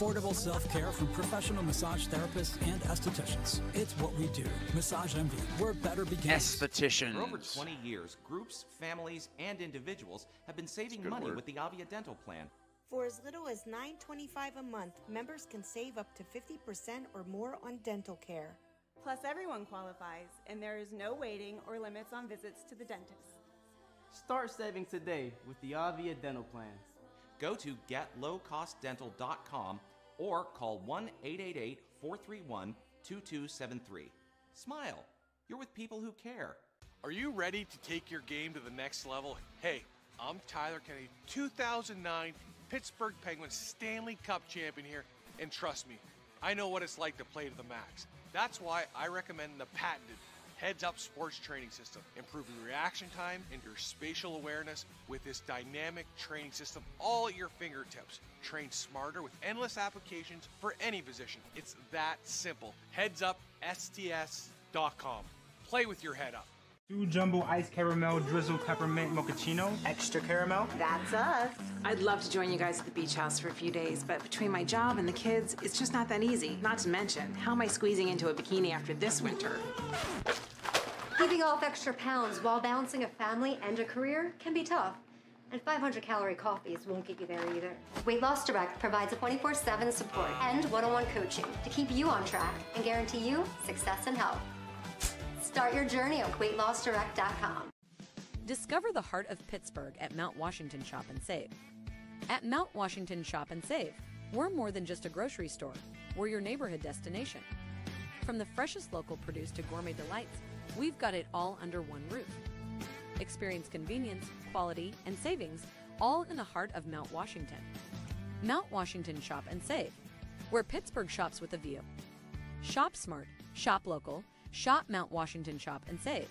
Affordable self-care from professional massage therapists and estheticians. It's what we do. Massage Envy, where better begins. Estheticians. For over 20 years, groups, families, and individuals have been saving money with the Avia Dental Plan. For as little as $9.25 a month, members can save up to 50% or more on dental care. Plus, everyone qualifies, and there is no waiting or limits on visits to the dentist. Start saving today with the Avia Dental Plan. Go to getlowcostdental.com or call 1-888-431-2273. Smile. You're with people who care. Are you ready to take your game to the next level? Hey, I'm Tyler Kennedy, 2009 Pittsburgh Penguins Stanley Cup champion here, and trust me, I know what it's like to play to the max. That's why I recommend the patented Heads Up Sports Training System, improving reaction time and your spatial awareness with this dynamic training system all at your fingertips. Train smarter with endless applications for any position. It's that simple. HeadsUpSTS.com. Play with your head up. 2 jumbo iced caramel drizzle peppermint mochaccino. Extra caramel. That's us. I'd love to join you guys at the beach house for a few days, but between my job and the kids, it's just not that easy. Not to mention, how am I squeezing into a bikini after this winter? Keeping off extra pounds while balancing a family and a career can be tough. And 500-calorie coffees won't get you there either. Weight Loss Direct provides a 24/7 support and one-on-one coaching to keep you on track and guarantee you success and health. Start your journey on weightlossdirect.com. Discover the heart of Pittsburgh at Mount Washington Shop and Save. At Mount Washington Shop and Save, we're more than just a grocery store. We're your neighborhood destination. From the freshest local produce to gourmet delights, we've got it all under one roof. Experience convenience, quality, and savings all in the heart of Mount Washington. Mount Washington Shop and Save, where Pittsburgh shops with a view. Shop smart, shop local, shop Mount Washington Shop and Save.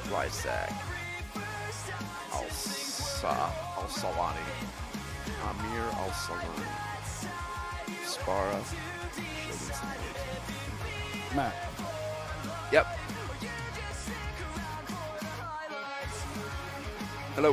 Lysak, Al-Salani, Amir Al-Salani, Spara, Matt. Yep. Hello.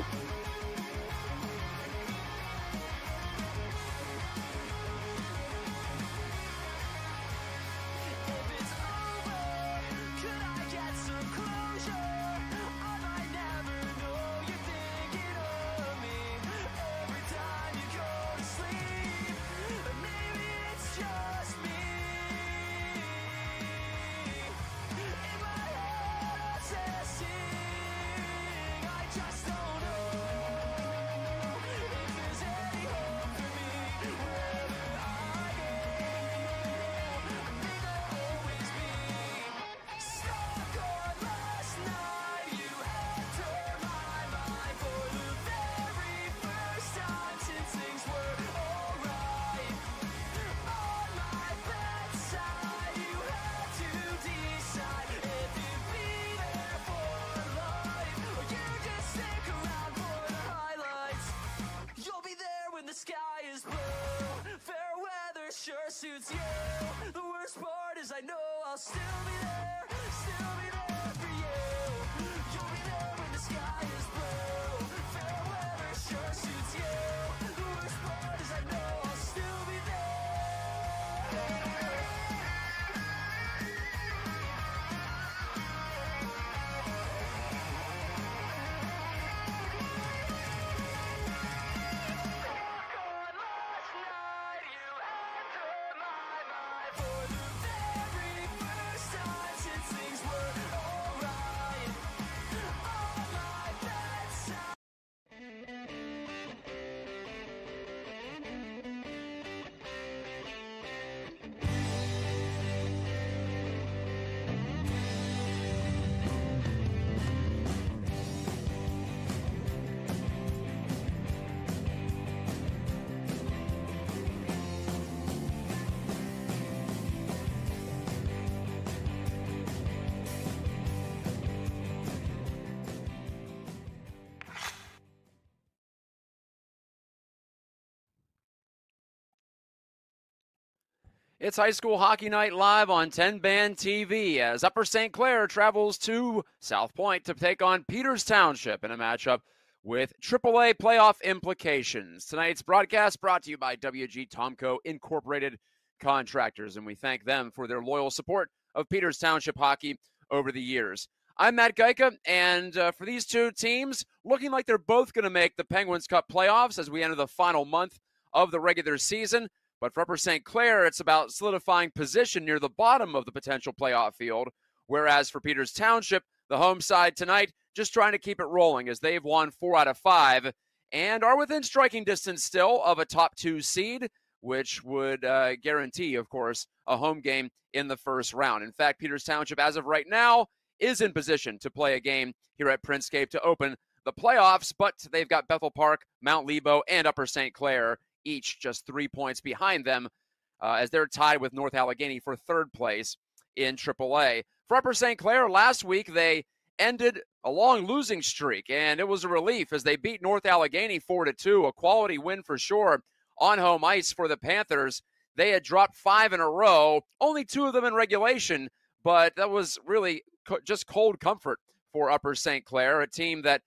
Suits you. The worst part is I know I'll still be there for you. You'll be there when the sky is blue. Fair weather sure suits you. The worst part is I know I'll still be for the very first time. It's high school hockey night live on TenbandTV as Upper St. Clair travels to South Point to take on Peters Township in a matchup with AAA playoff implications. Tonight's broadcast brought to you by WG Tomco Incorporated Contractors, and we thank them for their loyal support of Peters Township hockey over the years. I'm Matt Gajtka, and for these two teams, looking like they're both going to make the Penguins Cup playoffs as we enter the final month of the regular season. But for Upper St. Clair, it's about solidifying position near the bottom of the potential playoff field, whereas for Peters Township, the home side tonight, just trying to keep it rolling as they've won 4 out of 5 and are within striking distance still of a top 2 seed, which would guarantee, of course, a home game in the first round. In fact, Peters Township, as of right now, is in position to play a game here at Printscape to open the playoffs, but they've got Bethel Park, Mount Lebo, and Upper St. Clair each just 3 points behind them as they're tied with North Allegheny for third place in AAA. For Upper St. Clair, last week they ended a long losing streak, and it was a relief as they beat North Allegheny 4-2, a quality win for sure on home ice for the Panthers. They had dropped 5 in a row, only 2 of them in regulation, but that was really just cold comfort for Upper St. Clair, a team that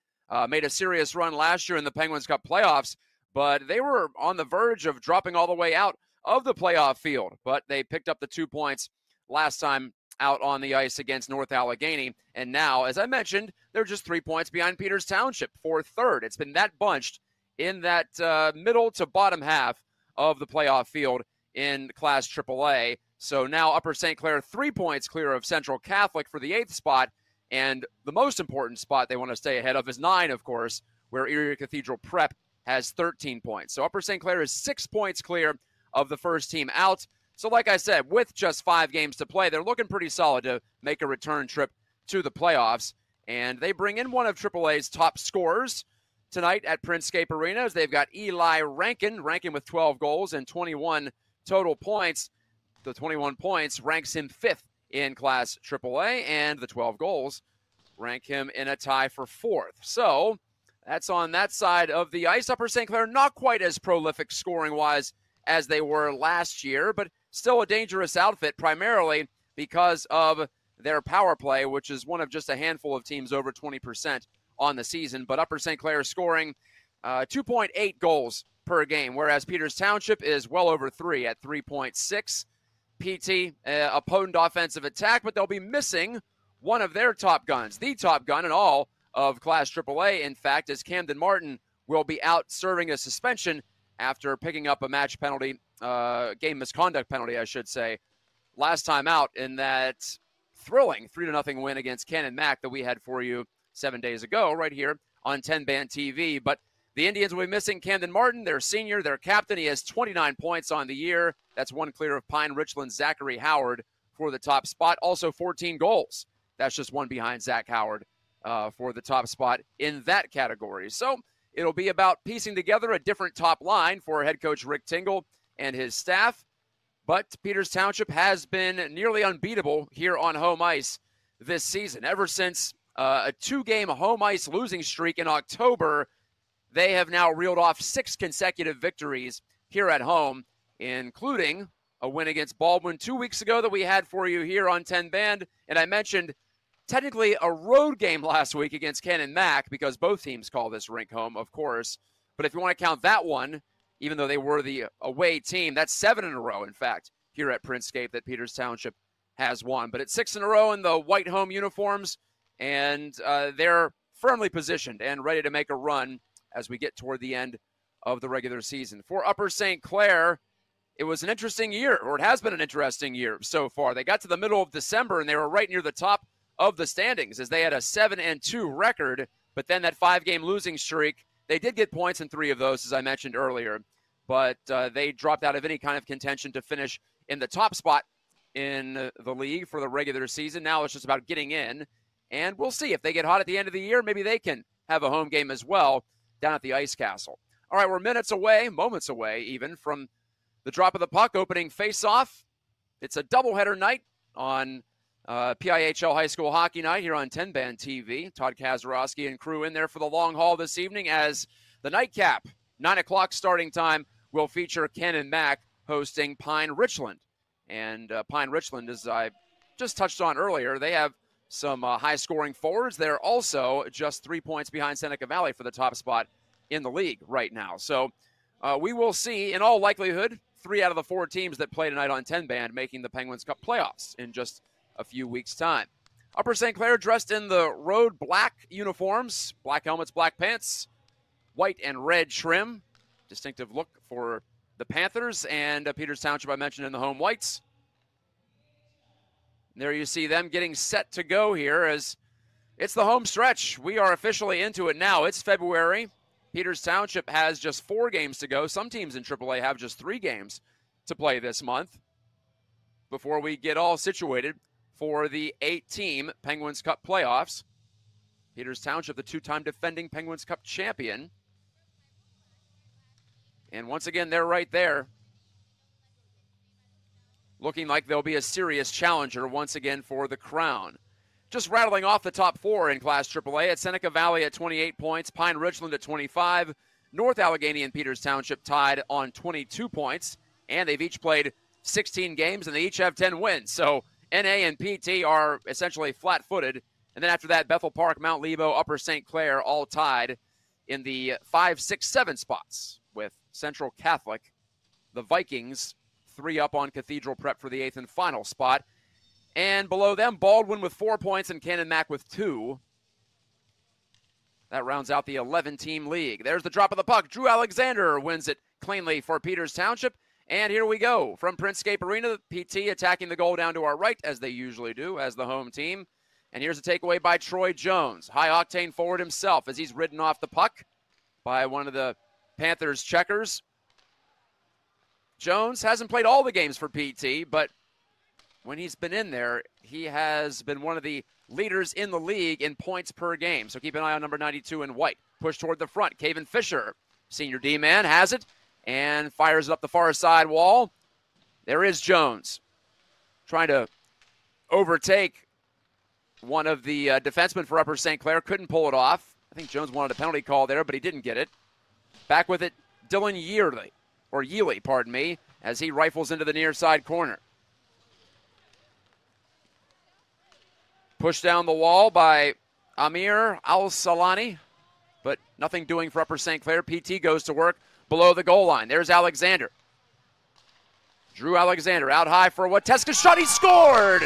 made a serious run last year in the Penguins Cup playoffs, but they were on the verge of dropping all the way out of the playoff field. But they picked up the 2 points last time out on the ice against North Allegheny. And now, as I mentioned, they're just 3 points behind Peters Township for third. It's been that bunched in that middle to bottom half of the playoff field in Class AAA. So now Upper St. Clair 3 points clear of Central Catholic for the 8th spot. And the most important spot they want to stay ahead of is 9, of course, where Erie Cathedral Prep has 13 points. So Upper St. Clair is 6 points clear of the first team out. So like I said, with just 5 games to play, they're looking pretty solid to make a return trip to the playoffs. And they bring in one of AAA's top scorers tonight at Printscape Arena as they've got Eli Rankin with 12 goals and 21 total points. The 21 points ranks him 5th in Class AAA, and the 12 goals rank him in a tie for 4th. So that's on that side of the ice. Upper St. Clair not quite as prolific scoring-wise as they were last year, but still a dangerous outfit, primarily because of their power play, which is one of just a handful of teams over 20% on the season. But Upper St. Clair scoring 2.8 goals per game, whereas Peters Township is well over 3 at 3.6. PT, a potent offensive attack, but they'll be missing one of their top guns, the top gun in all of Class AAA, in fact, as Camden Martin will be out serving a suspension after picking up a match penalty, game misconduct penalty, I should say, last time out in that thrilling 3-0 win against Canon Mac that we had for you 7 days ago right here on TenbandTV. But the Indians will be missing Camden Martin, their senior, their captain. He has 29 points on the year. That's one clear of Pine Richland's Zachary Howard for the top spot. Also 14 goals. That's just one behind Zach Howard for the top spot in that category. So it'll be about piecing together a different top line for head coach Rick Tingle and his staff. But Peters Township has been nearly unbeatable here on home ice this season. Ever since a 2-game home ice losing streak in October, they have now reeled off 6 consecutive victories here at home, including a win against Baldwin 2 weeks ago that we had for you here on 10 Band. And I mentioned technically a road game last week against Canon Mac because both teams call this rink home, of course. But if you want to count that one, even though they were the away team, that's 7 in a row, in fact, here at Printscape that Peters Township has won. But it's 6 in a row in the white home uniforms, and they're firmly positioned and ready to make a run as we get toward the end of the regular season. For Upper St. Clair, it was an interesting year, or it has been an interesting year so far. They got to the middle of December, and they were right near the top of the standings as they had a 7-2 record, but then that 5-game losing streak, they did get points in 3 of those, as I mentioned earlier, but they dropped out of any kind of contention to finish in the top spot in the league for the regular season. Now it's just about getting in, and we'll see. If they get hot at the end of the year, maybe they can have a home game as well down at the Ice Castle. All right, we're moments away even, from the drop of the puck, opening face-off. It's a doubleheader night on PIHL High School Hockey Night here on TenbandTV. Todd Kazarowski and crew in there for the long haul this evening as the nightcap, 9 o'clock starting time, will feature Canon Mac hosting Pine Richland. And Pine Richland, as I just touched on earlier, they have some high-scoring forwards. They're also just 3 points behind Seneca Valley for the top spot in the league right now. So we will see, in all likelihood, 3 out of the 4 teams that play tonight on 10 band making the Penguins Cup playoffs in just a few weeks' time. Upper St. Clair dressed in the road black uniforms, black helmets, black pants, white and red trim. Distinctive look for the Panthers, and Peters Township I mentioned in the home whites. There you see them getting set to go here as it's the home stretch. We are officially into it now. It's February. Peters Township has just 4 games to go. Some teams in AAA have just 3 games to play this month before we get all situated for the 8-team Penguins Cup playoffs. Peters Township, the 2-time defending Penguins Cup champion. And once again, they're right there, looking like they'll be a serious challenger once again for the crown. Just rattling off the top 4 in Class AAA, at Seneca Valley at 28 points, Pine Richland at 25, North Allegheny and Peters Township tied on 22 points, and they've each played 16 games, and they each have 10 wins. So NA and PT are essentially flat-footed. And then after that, Bethel Park, Mount Lebo, Upper St. Clair all tied in the 5, 6, 7 spots, with Central Catholic, the Vikings, 3 up on Cathedral Prep for the 8th and final spot. And below them, Baldwin with 4 points and Cannon Mac with 2. That rounds out the 11-team league. There's the drop of the puck. Drew Alexander wins it cleanly for Peters Township. And here we go from Printscape Arena. PT attacking the goal down to our right, as they usually do, as the home team. And here's a takeaway by Troy Jones. High-octane forward himself as he's ridden off the puck by one of the Panthers checkers. Jones hasn't played all the games for PT, but when he's been in there, he has been one of the leaders in the league in points per game. So keep an eye on number 92 in white. Push toward the front. Caven Fisher, senior D-man, has it and fires it up the far side wall. There is Jones trying to overtake one of the defensemen for Upper St. Clair. Couldn't pull it off. I think Jones wanted a penalty call there, but he didn't get it. Back with it, Dylan Yealy, pardon me, as he rifles into the near side corner. Pushed down the wall by Amir Al-Salani, but nothing doing for Upper St. Clair. PT goes to work below the goal line. There's Alexander. Drew Alexander out high for a Gajtka shot. He scored!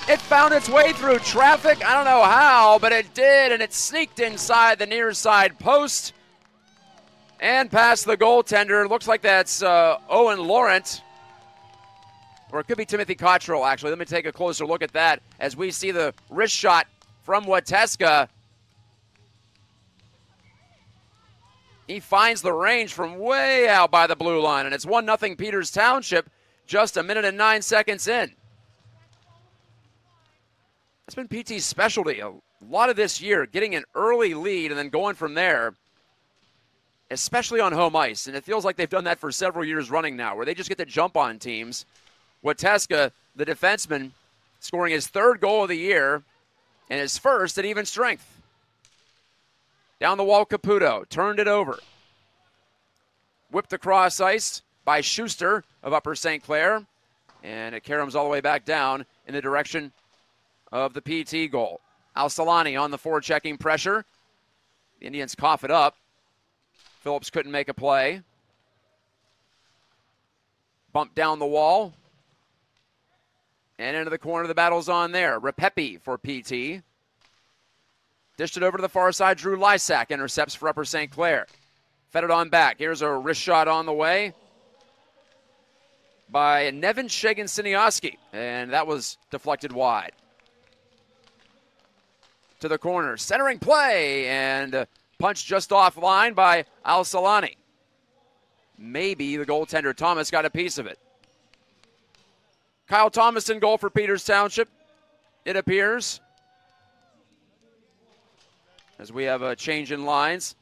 It found its way through traffic. I don't know how, but it did, and it sneaked inside the near side post and past the goaltender. Looks like that's Owen Laurent. Or it could be Timothy Cottrell, actually. Let me take a closer look at that as we see the wrist shot from Gajtka. He finds the range from way out by the blue line, and it's 1-0 Peters Township just 1 minute and 9 seconds in. That's been PT's specialty a lot of this year, getting an early lead and then going from there, especially on home ice. And it feels like they've done that for several years running now, where they just get to jump on teams. Gajtka, the defenseman, scoring his 3rd goal of the year and his 1st at even strength. Down the wall, Caputo turned it over. Whipped across ice by Schuster of Upper St. Clair. And it caroms all the way back down in the direction of the PT goal. Al-Salani on the forechecking pressure. The Indians cough it up. Phillips couldn't make a play. Bumped down the wall. And into the corner, the battle's on there. Repepe for PT. Dished it over to the far side. Drew Lysak intercepts for Upper St. Clair. Fed it on back. Here's a wrist shot on the way by Nevin Shagan-Siniowski. And that was deflected wide. To the corner. Centering play. And punch just offline by Al-Salani. Maybe the goaltender Thomas got a piece of it. Kyle Thomas in goal for Peters Township, it appears. As we have a change in lines.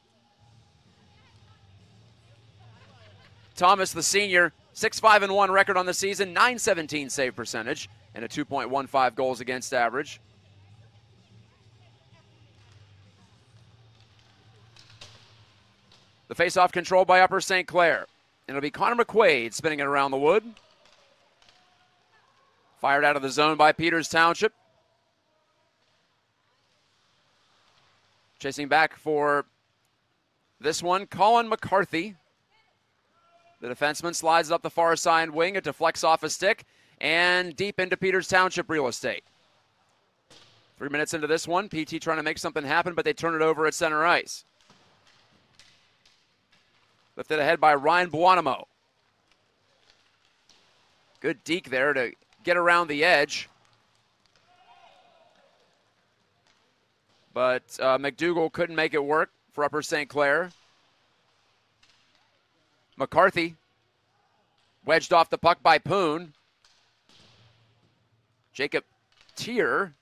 Thomas, the senior, 6-5-1 record on the season, .917 save percentage, and a 2.15 goals against average. The faceoff controlled by Upper St. Clair. And it'll be Connor McQuaid spinning it around the wood. Fired out of the zone by Peters Township. Chasing back for this one, Colin McCarthy. The defenseman slides up the far side wing. It deflects off a stick and deep into Peters Township real estate. 3 minutes into this one, PT trying to make something happen, but they turn it over at center ice. Lifted ahead by Ryan Buonamo. Good deke there to get around the edge. But McDougall couldn't make it work for Upper St. Clair. McCarthy wedged off the puck by Poon. Jacob Tier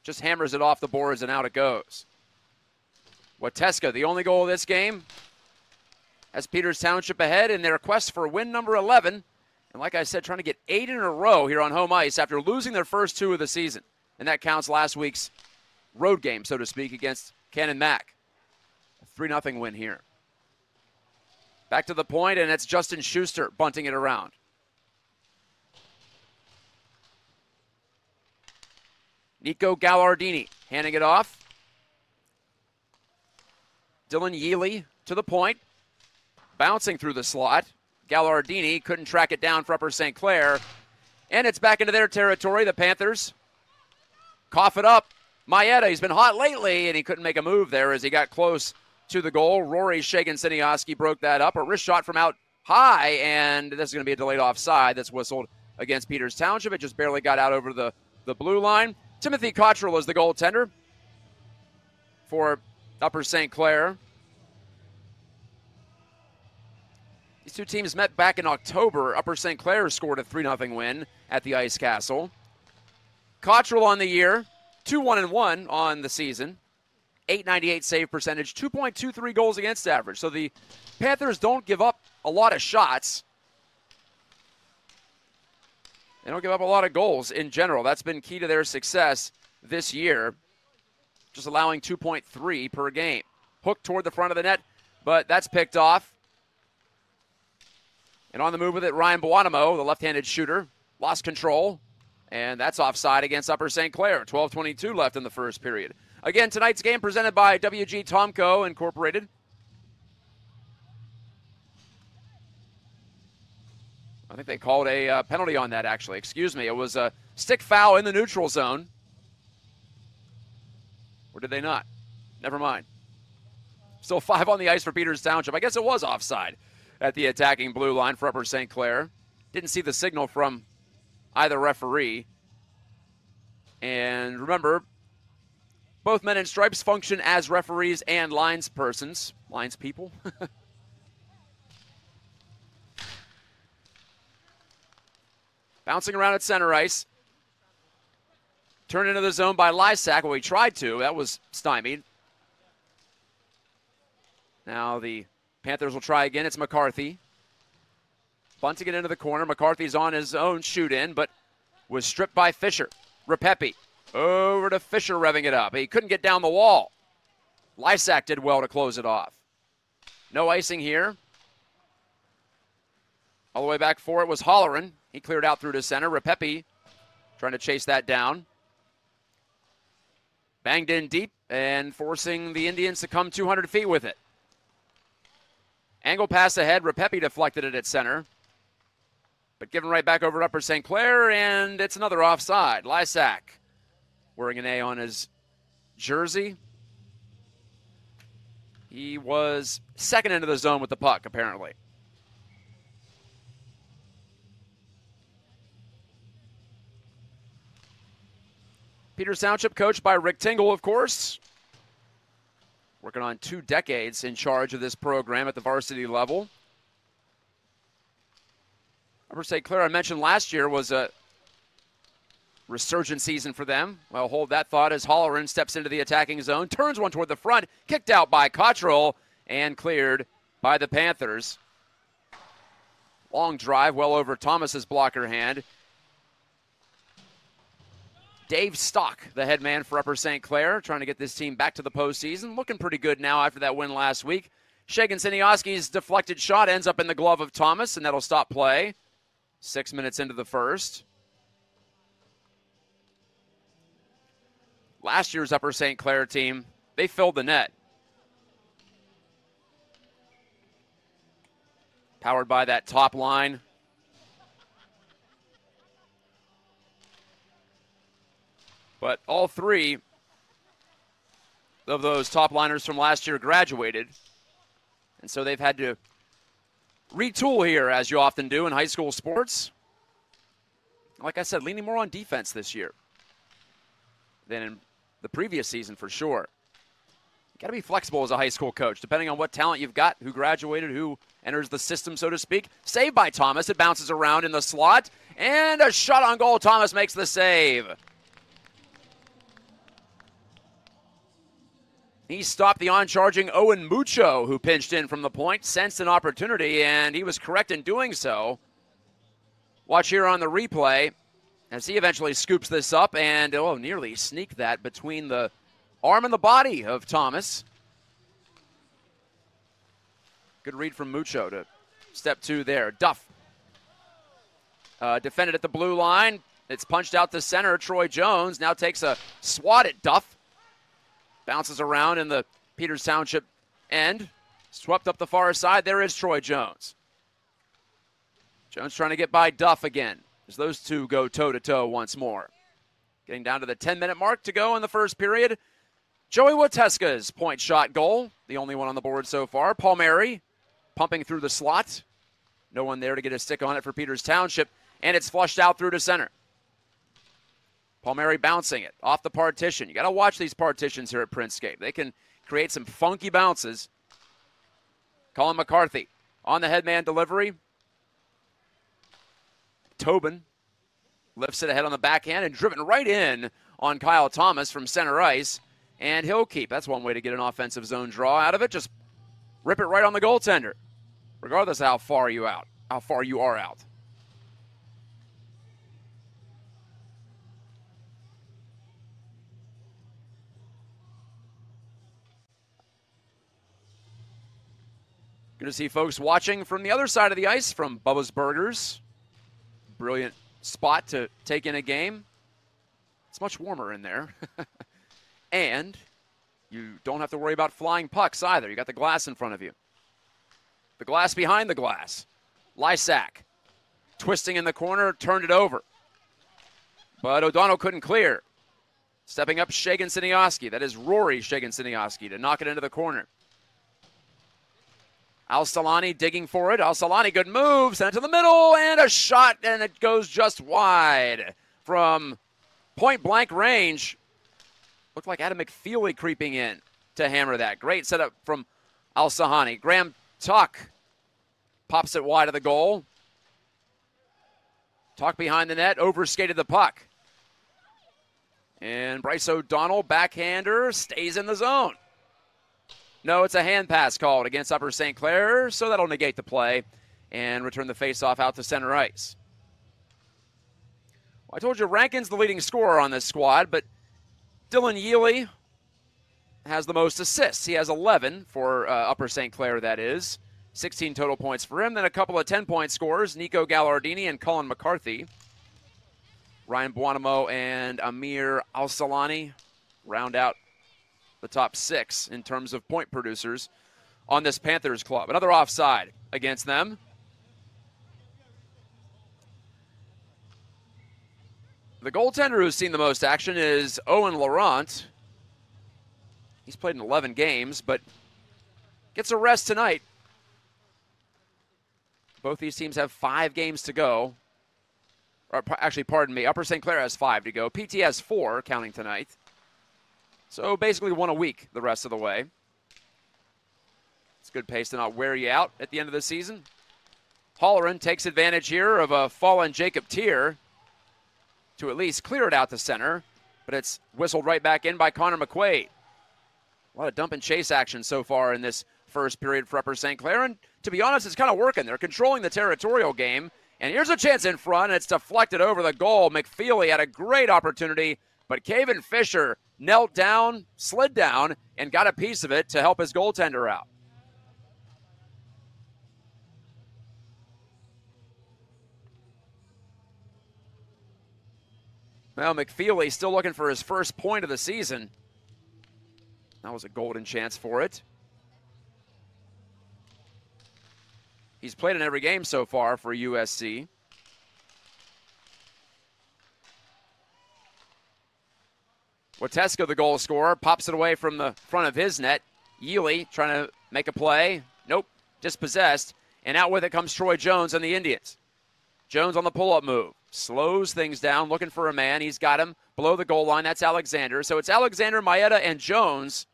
just hammers it off the boards and out it goes. Wateska, the only goal of this game, has Peters Township ahead in their quest for win number 11. And like I said, trying to get 8 in a row here on home ice after losing their first 2 of the season. And that counts last week's road game, so to speak, against Cannon Mac. A 3-0 win here. Back to the point, and it's Justin Schuster bunting it around. Nico Gallardini handing it off. Dylan Yealy to the point. Bouncing through the slot. Gallardini couldn't track it down for Upper St. Clair. And it's back into their territory. The Panthers cough it up. Maeda, he's been hot lately, and he couldn't make a move there as he got close to the goal. Rory Shagan-Siniowski broke that up. A wrist shot from out high, and this is going to be a delayed offside that's whistled against Peters Township. It just barely got out over the blue line. Timothy Cottrell is the goaltender for Upper St. Clair. These two teams met back in October. Upper St. Clair scored a 3-0 win at the Ice Castle. Cottrell on the year, 2-1-1 on the season. .898 save percentage, 2.23 goals against average. So the Panthers don't give up a lot of shots. They don't give up a lot of goals in general. That's been key to their success this year, just allowing 2.3 per game. Hooked toward the front of the net, but that's picked off. And on the move with it, Ryan Buonamo, the left-handed shooter, lost control, and that's offside against Upper St. Clair. 12:22 left in the first period. Again, tonight's game presented by WG Tomco Incorporated. I think they called a penalty on that, actually. Excuse me. It was a stick foul in the neutral zone. Or did they not? Never mind. Still 5 on the ice for Peters Township. I guess it was offside at the attacking blue line for Upper St. Clair. Didn't see the signal from either referee. And remember, both men in stripes function as referees and linespersons. Linespeople. Bouncing around at center ice. Turned into the zone by Lysak. Well, he tried to. That was stymied. Now the Panthers will try again. It's McCarthy. Bunting it into the corner. McCarthy's on his own shoot-in, but was stripped by Fisher. Repepi over to Fisher, revving it up. He couldn't get down the wall. Lysak did well to close it off. No icing here. All the way back for it was Holleran. He cleared out through to center. Repepi trying to chase that down. Banged in deep and forcing the Indians to come 200 feet with it. Angle pass ahead. Repepi deflected it at center. But given right back over to Upper St. Clair, and it's another offside. Lysak wearing an A on his jersey. He was second into the zone with the puck, apparently. Peters Township, coached by Rick Tingle, of course. Working on 2 decades in charge of this program at the varsity level. Upper St. Clair, I mentioned last year, was a resurgent season for them. Well, hold that thought as Holleran steps into the attacking zone, turns one toward the front, kicked out by Cottrell, and cleared by the Panthers. Long drive, well over Thomas's blocker hand. Dave Stock, the head man for Upper St. Clair, trying to get this team back to the postseason. Looking pretty good now after that win last week. Shagan-Siniowski's deflected shot ends up in the glove of Thomas, and that'll stop play. 6 minutes into the first. last year's Upper St. Clair team, they filled the net. Powered by that top line. But all three of those top liners from last year graduated. And so they've had to retool here, as you often do in high school sports. Like I said, leaning more on defense this year than in the previous season for sure. You got to be flexible as a high school coach, depending on what talent you've got, who graduated, who enters the system, so to speak. Saved by Thomas. It bounces around in the slot. And a shot on goal. Thomas makes the save. He stopped the on-charging Owen Mucho, who pinched in from the point, sensed an opportunity, and he was correct in doing so. Watch here on the replay as he eventually scoops this up and, nearly sneaked that between the arm and the body of Thomas. Good read from Mucho to step two there. Duff defended at the blue line. It's punched out to center. Troy Jones now takes a swat at Duff. Bounces around in the Peters Township end. Swept up the far side. There is Troy Jones. Jones trying to get by Duff again as those two go toe-to-toe once more. Getting down to the 10-minute mark to go in the first period. Joey Wateska's point shot goal, the only one on the board so far. Palmieri pumping through the slot. No one there to get a stick on it for Peters Township, and it's flushed out through to center. Palmieri bouncing it off the partition. You got to watch these partitions here at Printscape. They can create some funky bounces. Colin McCarthy on the headman delivery. Tobin lifts it ahead on the backhand and driven right in on Kyle Thomas from center ice. And he'll keep. That's one way to get an offensive zone draw out of it. Just rip it right on the goaltender, regardless of how far you are out. Good to see folks watching from the other side of the ice from Bubba's Burgers. Brilliant spot to take in a game. It's much warmer in there. And you don't have to worry about flying pucks either. You got the glass in front of you. The glass behind the glass. Lysak twisting in the corner, turned it over. But O'Donnell couldn't clear. Stepping up Shagan Siniowski. That is Rory Shagan Siniowski to knock it into the corner. Al-Salani digging for it. Al-Salani, good move. Sent it to the middle, and a shot, and it goes just wide. From point-blank range, looked like Adam McFeely creeping in to hammer that. Great setup from Al-Sahani. Graham Tuck pops it wide of the goal. Tuck behind the net, overskated the puck. And Bryce O'Donnell, backhander, stays in the zone. No, it's a hand pass called against Upper St. Clair, so that'll negate the play and return the faceoff out to center ice. Well, I told you Rankin's the leading scorer on this squad, but Dylan Yealy has the most assists. He has 11 for Upper St. Clair, that is. 16 total points for him. Then a couple of 10-point scorers, Nico Gallardini and Colin McCarthy. Ryan Buonamo and Amir Al-Salani round out the top 6 in terms of point producers on this Panthers club. Another offside against them. The goaltender who's seen the most action is Owen Laurent. He's played in 11 games, but gets a rest tonight. Both these teams have 5 games to go. Or actually, pardon me, Upper St. Clair has 5 to go. PT has 4, counting tonight. So basically 1 a week the rest of the way. It's good pace to not wear you out at the end of the season. Halloran takes advantage here of a fallen Jacob Tier to at least clear it out to center, but it's whistled right back in by Connor McQuaid. A lot of dump and chase action so far in this first period for Upper St. Clair, and to be honest, it's kind of working. They're controlling the territorial game, and here's a chance in front, and it's deflected over the goal. McFeely had a great opportunity, but Caven Fisher knelt down, slid down, and got a piece of it to help his goaltender out. Well, McFeely still looking for his first point of the season. That was a golden chance for it. He's played in every game so far for USC. Wateska, the goal scorer, pops it away from the front of his net. Yealy trying to make a play. Nope, dispossessed. And out with it comes Troy Jones and the Indians. Jones on the pull-up move. Slows things down, looking for a man. He's got him below the goal line. That's Alexander. So it's Alexander, Maeda, and Jones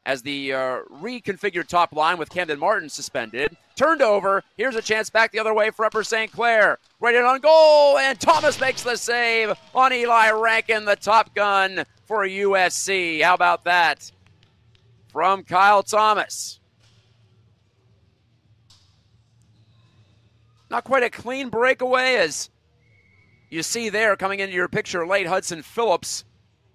as the reconfigured top line with Camden Martin suspended. Turned over. Here's a chance back the other way for Upper St. Clair. Right in on goal, and Thomas makes the save on Eli Rankin, the top gun for USC. How about that from Kyle Thomas? Not quite a clean breakaway, as you see there coming into your picture late. Hudson Phillips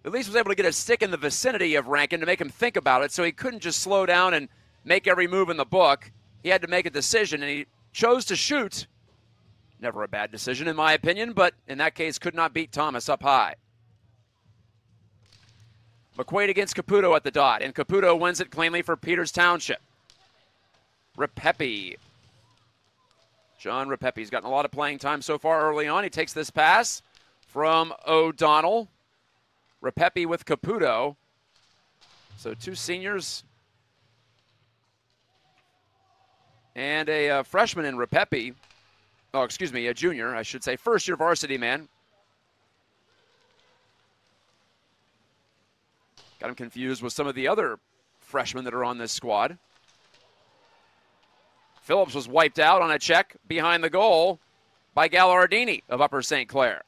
at least was able to get a stick in the vicinity of Rankin to make him think about it, so he couldn't just slow down and make every move in the book. He had to make a decision, and he chose to shoot. Never a bad decision, in my opinion, but in that case could not beat Thomas up high. McQuaid against Caputo at the dot, and Caputo wins it cleanly for Peters Township. Repepe. John Repepe's gotten a lot of playing time so far early on. He takes this pass from O'Donnell. Repepe with Caputo. So two seniors and a freshman in Repepe. Oh, excuse me, a junior, I should say. First-year varsity man. Got him confused with some of the other freshmen that are on this squad. Phillips was wiped out on a check behind the goal by Gallardini of Upper St. Clair.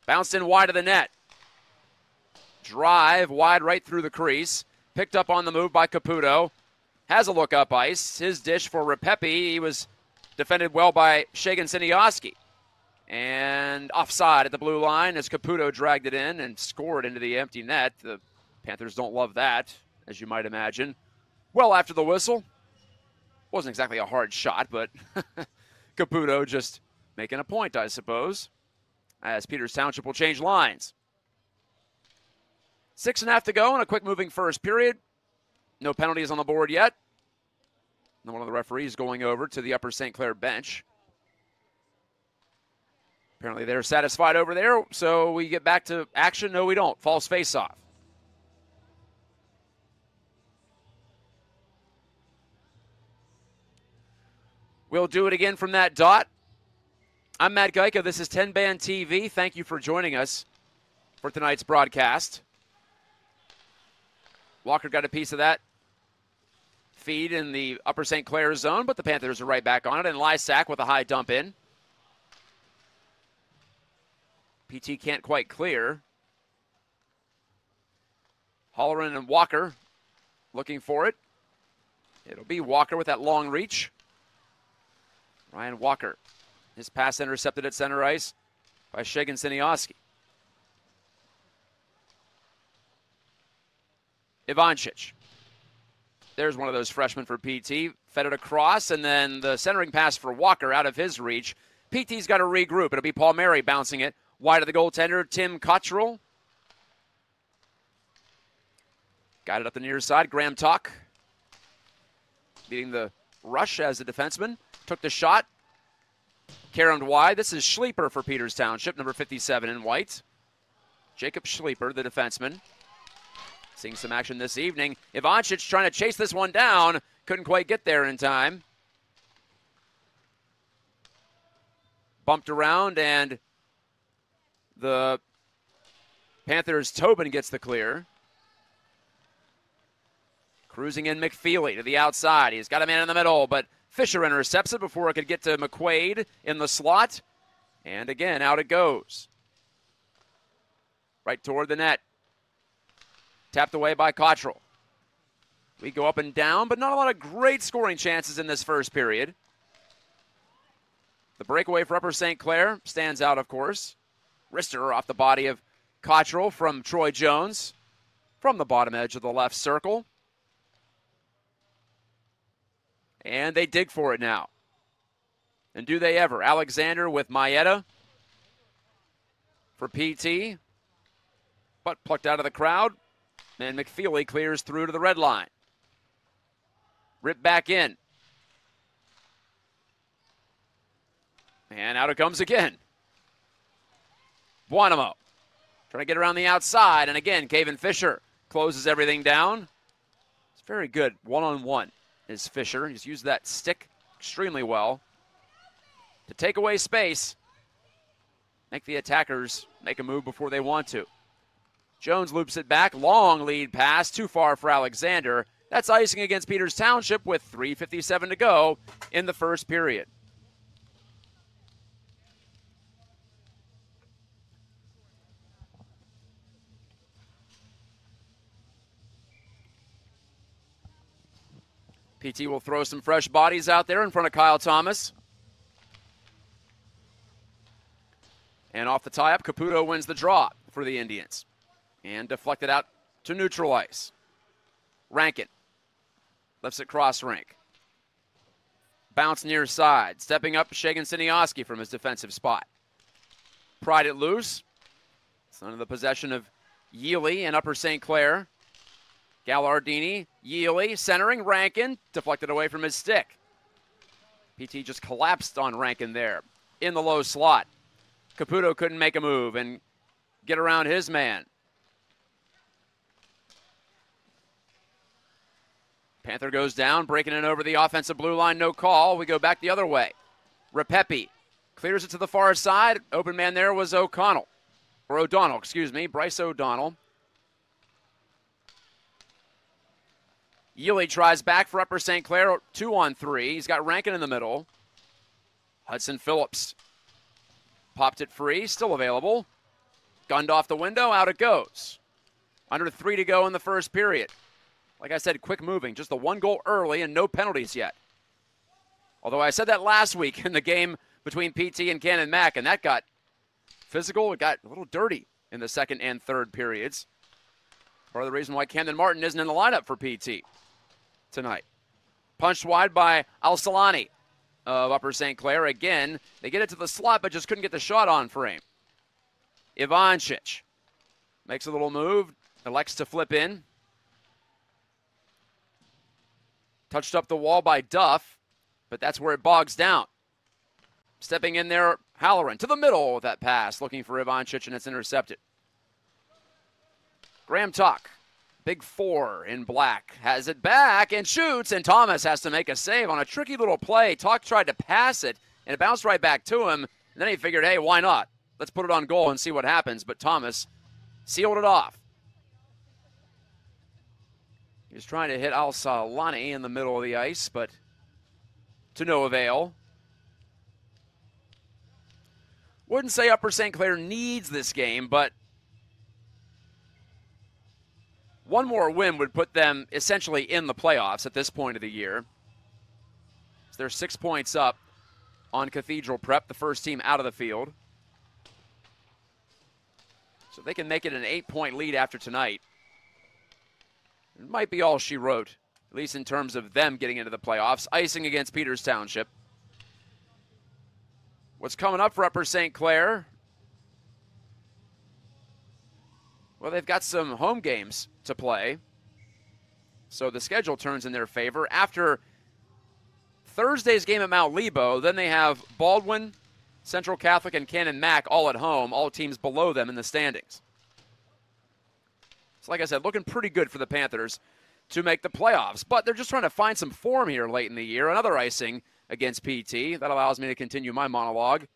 Bounced in wide of the net. Drive wide right through the crease. Picked up on the move by Caputo. Has a look up ice. His dish for Repepe. He was defended well by Shagan Sinioski. And offside at the blue line as Caputo dragged it in and scored into the empty net. The Panthers don't love that, as you might imagine. Well after the whistle. Wasn't exactly a hard shot, but Caputo just making a point, I suppose, as Peters Township will change lines. 6.5 to go in a quick-moving first period. No penalties on the board yet. And one of the referees going over to the Upper St. Clair bench. Apparently they're satisfied over there, so we get back to action. No, we don't. False face-off. We'll do it again from that dot. I'm Matt Gajtka. This is TenbandTV. Thank you for joining us for tonight's broadcast. Walker got a piece of that feed in the Upper St. Clair zone, but the Panthers are right back on it, and Lysak with a high dump in. PT can't quite clear. Holleran and Walker looking for it. It'll be Walker with that long reach. Ryan Walker, his pass intercepted at center ice by Shagan Sinioski. Ivancic. There's one of those freshmen for PT. Fed it across, and then the centering pass for Walker out of his reach. PT's got to regroup. It'll be Paul Mary bouncing it wide of the goaltender, Tim Cottrell. Got it up the near side. Graham Tuck beating the rush as a defenseman. Took the shot. Carried wide. This is Schleeper for Peters Township, number 57 in white. Jacob Schleeper, the defenseman. Seeing some action this evening. Ivancic trying to chase this one down. Couldn't quite get there in time. Bumped around, and the Panthers' Tobin gets the clear. Cruising in McFeely to the outside. He's got a man in the middle, but Fisher intercepts it before it could get to McQuaid in the slot. And again, out it goes. Right toward the net. Tapped away by Cottrell. We go up and down, but not a lot of great scoring chances in this first period. The breakaway for Upper St. Clair stands out, of course. Rister off the body of Cottrell from Troy Jones from the bottom edge of the left circle. And they dig for it now. And do they ever? Alexander with Maeda. for PT, but plucked out of the crowd, and McFeely clears through to the red line. Ripped back in. And out it comes again. Buonamo trying to get around the outside, and again, Caven Fisher closes everything down. It's very good one-on-one is Fisher. He's used that stick extremely well to take away space, make the attackers make a move before they want to. Jones loops it back, long lead pass, too far for Alexander. That's icing against Peters Township with 3:57 to go in the first period. PT will throw some fresh bodies out there in front of Kyle Thomas. And off the tie-up, Caputo wins the draw for the Indians. And deflected out to neutral ice. Rankin lifts it cross rink. Bounce near side. Stepping up, Shagan Siniowski from his defensive spot. Pried it loose. It's under the possession of Yealy and Upper St. Clair. Gallardini, Yealy, centering, Rankin, deflected away from his stick. PT just collapsed on Rankin there in the low slot. Caputo couldn't make a move and get around his man. Panther goes down, breaking it over the offensive blue line, no call. We go back the other way. Rapepi clears it to the far side. Open man there was O'Donnell, Bryce O'Donnell. Yealy tries back for Upper St. Clair, 2-on-3. He's got Rankin in the middle. Hudson Phillips popped it free, still available. Gunned off the window, out it goes. Under 3 to go in the first period. Like I said, quick moving, just the 1 goal early and no penalties yet. Although I said that last week in the game between PT and Cannon Mac, and that got physical, it got a little dirty in the second and third periods. Part of the reason why Camden Martin isn't in the lineup for PT tonight. Punched wide by Al-Salani of Upper St. Clair. Again, they get it to the slot, but just couldn't get the shot on frame. Ivancic makes a little move, elects to flip in. Touched up the wall by Duff, but that's where it bogs down. Stepping in there, Halloran to the middle with that pass, looking for Ivancic, and it's intercepted. Graham Tuck, big 4 in black, has it back and shoots, and Thomas has to make a save on a tricky little play. Tuck tried to pass it, and it bounced right back to him, and then he figured, hey, why not? Let's put it on goal and see what happens, but Thomas sealed it off. He was trying to hit Al-Salani in the middle of the ice, but to no avail. Wouldn't say Upper St. Clair needs this game, but one more win would put them essentially in the playoffs at this point of the year. So they're 6 points up on Cathedral Prep, the first team out of the field. So they can make it an 8-point lead after tonight. It might be all she wrote, at least in terms of them getting into the playoffs. Icing against Peters Township. What's coming up for Upper St. Clair? Well, they've got some home games to play, so the schedule turns in their favor. After Thursday's game at Mount Lebo, then they have Baldwin, Central Catholic, and Cannon Mac all at home, all teams below them in the standings. So like I said, looking pretty good for the Panthers to make the playoffs, but they're just trying to find some form here late in the year. Another icing against PT. That allows me to continue my monologue.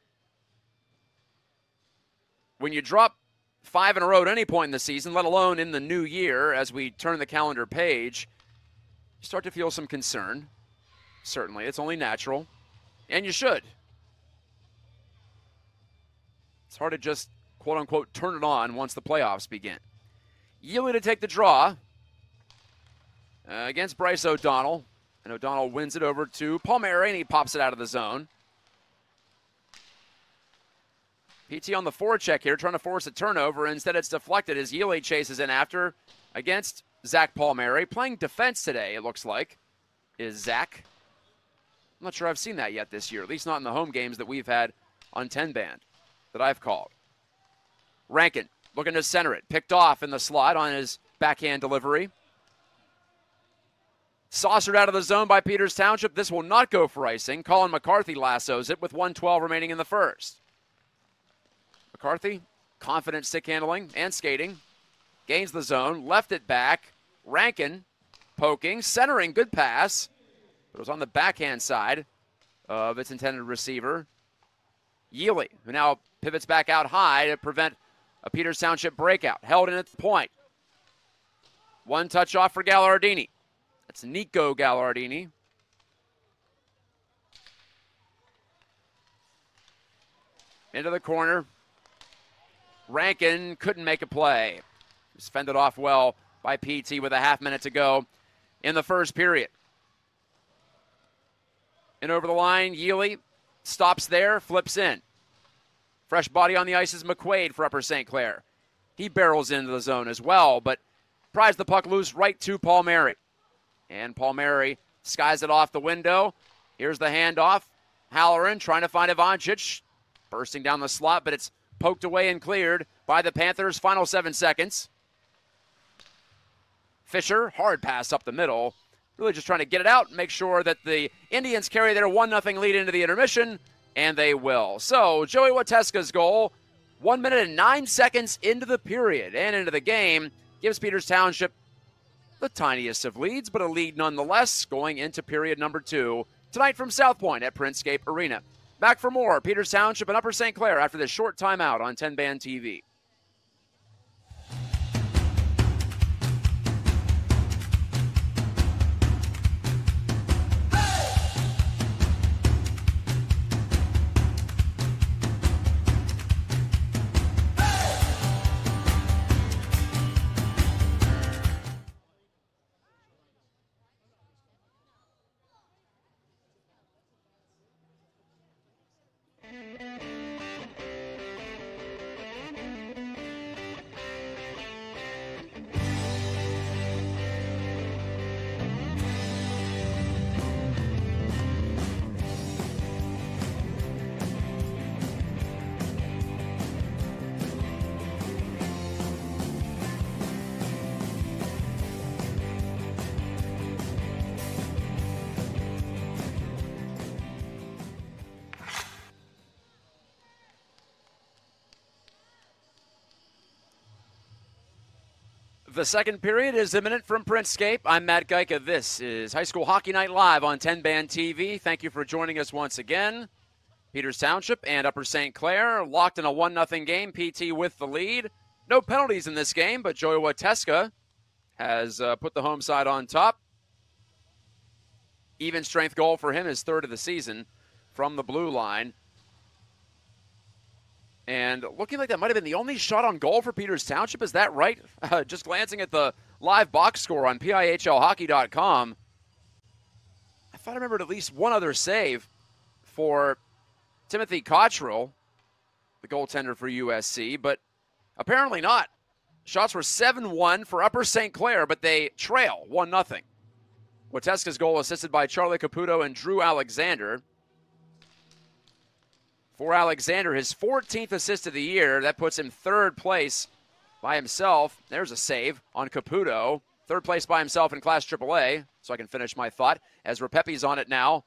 When you drop 5 in a row at any point in the season, let alone in the new year as we turn the calendar page, you start to feel some concern. Certainly, it's only natural, and you should. It's hard to just, quote-unquote, turn it on once the playoffs begin. Yealy to take the draw against Bryce O'Donnell, and O'Donnell wins it over to Palmieri, and he pops it out of the zone. PT on the forecheck here, trying to force a turnover. Instead, it's deflected as Yealy chases in after against Zach Palmieri. Playing defense today, it looks like, is Zach. I'm not sure I've seen that yet this year, at least not in the home games that we've had on 10 band that I've called. Rankin looking to center it. Picked off in the slot on his backhand delivery. Saucered out of the zone by Peters Township. This will not go for icing. Colin McCarthy lassos it with 1:12 remaining in the first. McCarthy, confident stick handling and skating. Gains the zone, left it back. Rankin poking, centering, good pass. But it was on the backhand side of its intended receiver. Yealy, who now pivots back out high to prevent a Peters Township breakout. Held in at the point. One touch off for Gallardini. That's Nico Gallardini. Into the corner. Rankin couldn't make a play. Was fended off well by PT with a half minute to go in the first period. And over the line, Yealy stops there, flips in. Fresh body on the ice is McQuaid for Upper St. Clair. He barrels into the zone as well, but pries the puck loose right to Palmieri. And Palmieri skies it off the window. Here's the handoff. Halloran trying to find Ivancic. Bursting down the slot, but it's poked away and cleared by the Panthers. Final 7 seconds. Fisher, hard pass up the middle. Really just trying to get it out and make sure that the Indians carry their 1-0 lead into the intermission, and they will. So, Joey Wateska's goal, 1 minute and 9 seconds into the period and into the game, gives Peters Township the tiniest of leads, but a lead nonetheless going into period number 2 tonight from South Point at Printscape Arena. Back for more Peters Township and Upper St. Clair after this short timeout on TenbandTV. The second period is imminent from Printscape. I'm Matt Gajtka. This is High School Hockey Night Live on TenbandTV. Thank you for joining us once again. Peters Township and Upper St. Clair locked in a 1-0 game. PT with the lead. No penalties in this game, but Joey Wateska has put the home side on top. Even strength goal for him, his third of the season from the blue line. And looking like that might have been the only shot on goal for Peters Township. Is that right? Just glancing at the live box score on PIHLhockey.com, I thought I remembered at least one other save for Timothy Cottrell, the goaltender for USC, but apparently not. Shots were 7-1 for Upper St. Clair, but they trail 1-0. Wateska's goal assisted by Charlie Caputo and Drew Alexander. For Alexander, his 14th assist of the year. That puts him third place by himself. There's a save on Caputo. Third place by himself in Class AAA, so I can finish my thought, as Repepe's on it now.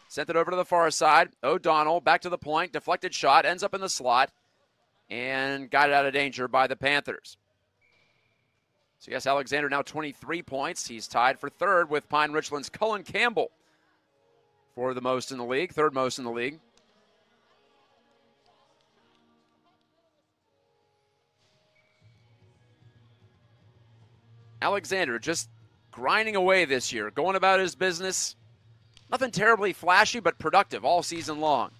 Sent it over to the far side. O'Donnell back to the point. Deflected shot. Ends up in the slot. And got it out of danger by the Panthers. So yes, Alexander now 23 points. He's tied for third with Pine Richland's Cullen Campbell for the most in the league. Third most in the league. Alexander just grinding away this year, going about his business. Nothing terribly flashy, but productive all season long.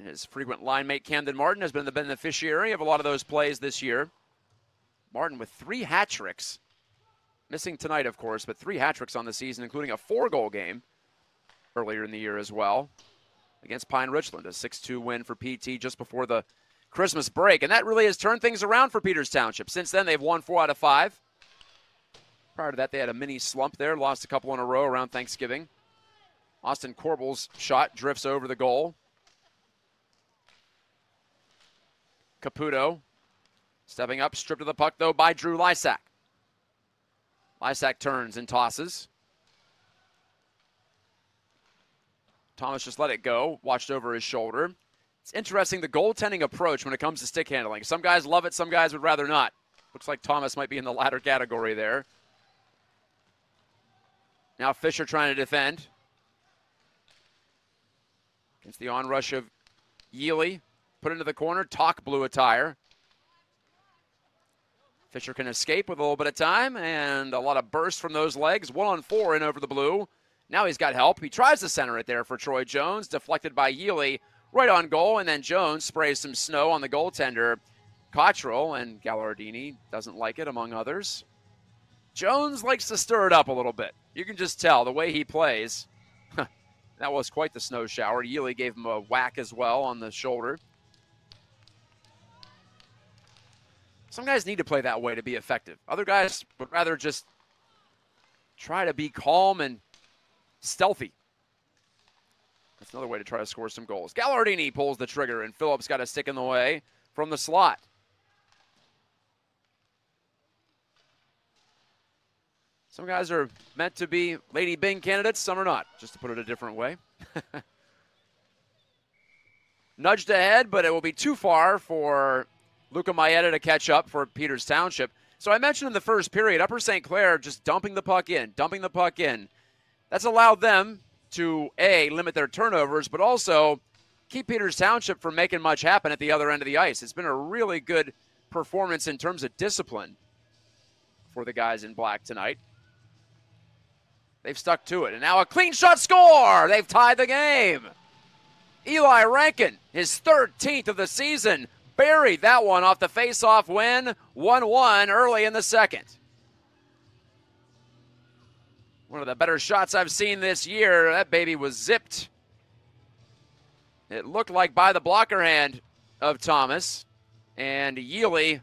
His frequent line mate Camden Martin has been the beneficiary of a lot of those plays this year. Martin with 3 hat tricks. Missing tonight, of course, but 3 hat tricks on the season, including a 4-goal game earlier in the year as well against Pine Richland. A 6-2 win for PT just before the Christmas break, and that really has turned things around for Peters Township. Since then, they've won 4 out of 5. Prior to that, they had a mini slump there, lost a couple in a row around Thanksgiving. Austin Corbel's shot drifts over the goal. Caputo stepping up, stripped of the puck, though, by Drew Lysak. Lysak turns and tosses. Thomas just let it go, watched over his shoulder. It's interesting, the goaltending approach when it comes to stick handling. Some guys love it, some guys would rather not. Looks like Thomas might be in the latter category there. Now Fisher trying to defend. Against the onrush of Yealy. Put into the corner, Talk blew a tire. Fisher can escape with a little bit of time, and a lot of burst from those legs. 1-on-4 in over the blue. Now he's got help. He tries to center it there for Troy Jones, deflected by Yealy. Right on goal, and then Jones sprays some snow on the goaltender, Cottrell, and Gallardini doesn't like it, among others. Jones likes to stir it up a little bit. You can just tell the way he plays. That was quite the snow shower. Yealy gave him a whack as well on the shoulder. Some guys need to play that way to be effective. Other guys would rather just try to be calm and stealthy. That's another way to try to score some goals. Gallardini pulls the trigger, and Phillips got a stick in the way from the slot. Some guys are meant to be Lady Bing candidates, some are not, just to put it a different way. Nudged ahead, but it will be too far for Luca Maeda to catch up for Peters Township. So I mentioned in the first period, Upper St. Clair just dumping the puck in. That's allowed them to, A, limit their turnovers, but also keep Peters Township from making much happen at the other end of the ice. It's been a really good performance in terms of discipline for the guys in black tonight. They've stuck to it. And now a clean shot score! They've tied the game. Eli Rankin, his 13th of the season, buried that one off the face-off win, 1-1 early in the second. One of the better shots I've seen this year. That baby was zipped. It looked like by the blocker hand of Thomas. And Yealy,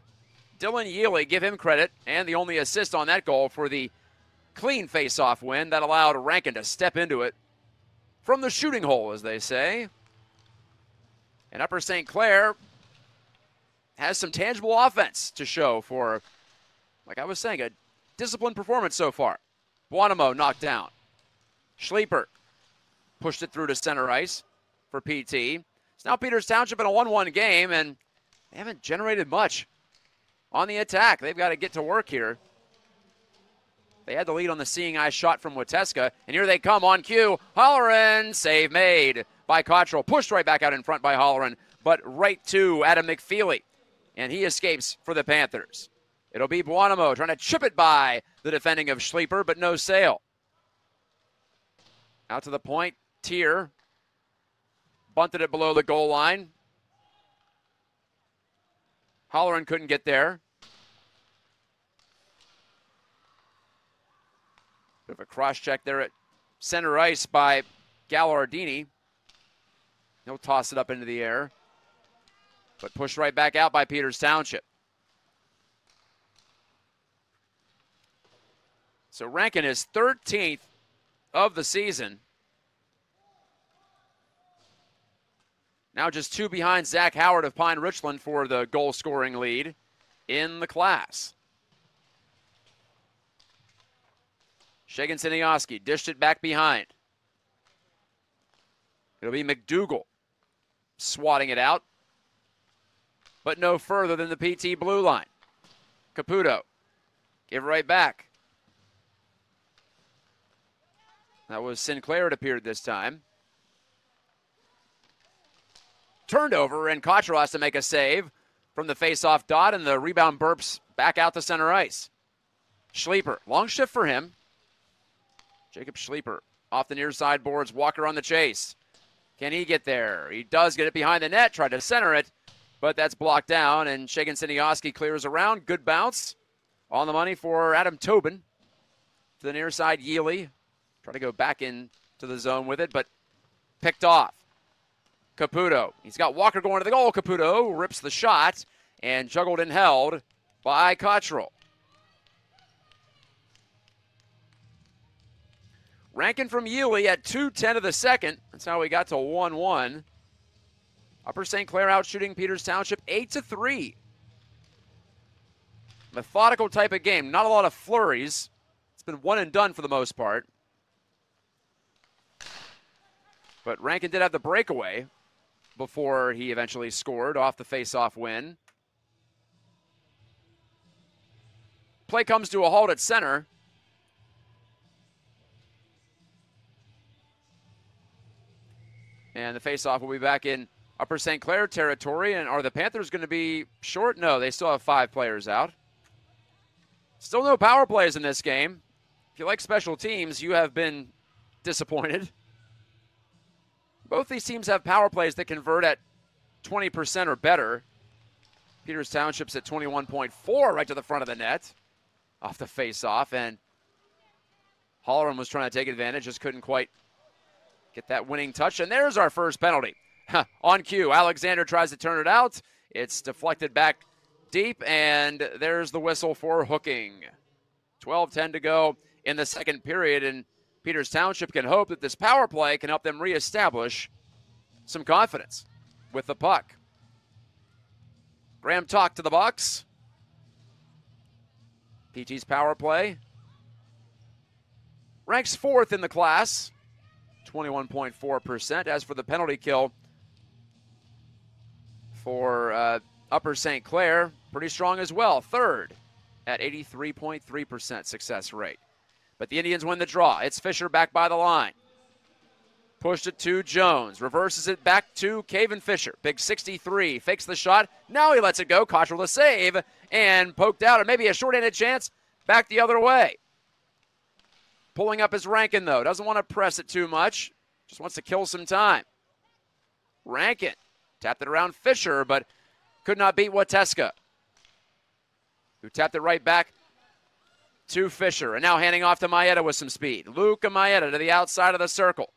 Dylan Yealy, give him credit, and the only assist on that goal for the clean face-off win that allowed Rankin to step into it from the shooting hole, as they say. And Upper St. Clair has some tangible offense to show for, like I was saying, a disciplined performance so far. Buonamo knocked down. Schleeper pushed it through to center ice for PT. It's now Peters Township in a 1-1 game, and they haven't generated much on the attack. They've got to get to work here. They had the lead on the seeing eye shot from Wieteska, and here they come on cue. Holleran, save made by Cottrell. Pushed right back out in front by Holleran, but right to Adam McFeely, and he escapes for the Panthers. It'll be Buonamo trying to chip it by the defending of Schleeper, but no sail. Out to the point, Tier bunted it below the goal line. Holleran couldn't get there. Bit of a cross-check there at center ice by Gallardini. He'll toss it up into the air, but pushed right back out by Peters Township. So Rankin is 13th of the season. Now just 2 behind Zach Howard of Pine Richland for the goal-scoring lead in the class. Shagan-Siniowski dished it back behind. It'll be McDougall swatting it out, but no further than the PT blue line. Caputo, give right back. That was Sinclair, it appeared this time. Turned over, and Cottrell has to make a save from the face-off dot, and the rebound burps back out to center ice. Schleeper, long shift for him. Jacob Schleeper off the near side boards. Walker on the chase. Can he get there? He does get it behind the net. Tried to center it, but that's blocked down, and Shagan-Siniowski clears around. Good bounce. On the money for Adam Tobin. To the near side, Yealy. Try to go back into the zone with it, but picked off. Caputo. He's got Walker going to the goal. Caputo rips the shot and juggled and held by Cottrell. Rankin from Yealy at 2:10 of the second. That's how we got to 1-1. Upper St. Clair out shooting Peters Township 8-3. Methodical type of game. Not a lot of flurries. It's been one and done for the most part. But Rankin did have the breakaway before he eventually scored off the face-off win. Play comes to a halt at center. And the face-off will be back in Upper St. Clair territory. And are the Panthers going to be short? No, they still have 5 players out. Still no power plays in this game. If you like special teams, you have been disappointed. Both these teams have power plays that convert at 20% or better. Peters Township's at 21.4 right to the front of the net off the face-off. And Halloran was trying to take advantage, just couldn't quite get that winning touch. And there's our first penalty. On cue, Alexander tries to turn it out. It's deflected back deep, and there's the whistle for hooking. 12:10 to go in the second period, and Peters Township can hope that this power play can help them reestablish some confidence with the puck. Graham Talk to the box. PT's power play ranks 4th in the class, 21.4%. As for the penalty kill for Upper St. Clair, pretty strong as well. 3rd at 83.3% success rate. But the Indians win the draw. It's Fisher back by the line. Pushed it to Jones. Reverses it back to Caven Fisher. Big 63. Fakes the shot. Now he lets it go. Cottrell the save. And poked out. Or maybe a short-handed chance. Back the other way. Pulling up his Rankin, though. Doesn't want to press it too much. Just wants to kill some time. Rankin tapped it around Fisher, but could not beat Gajtka, who tapped it right back to Fisher. And now handing off to Maeda with some speed. Luca Maeda to the outside of the circle.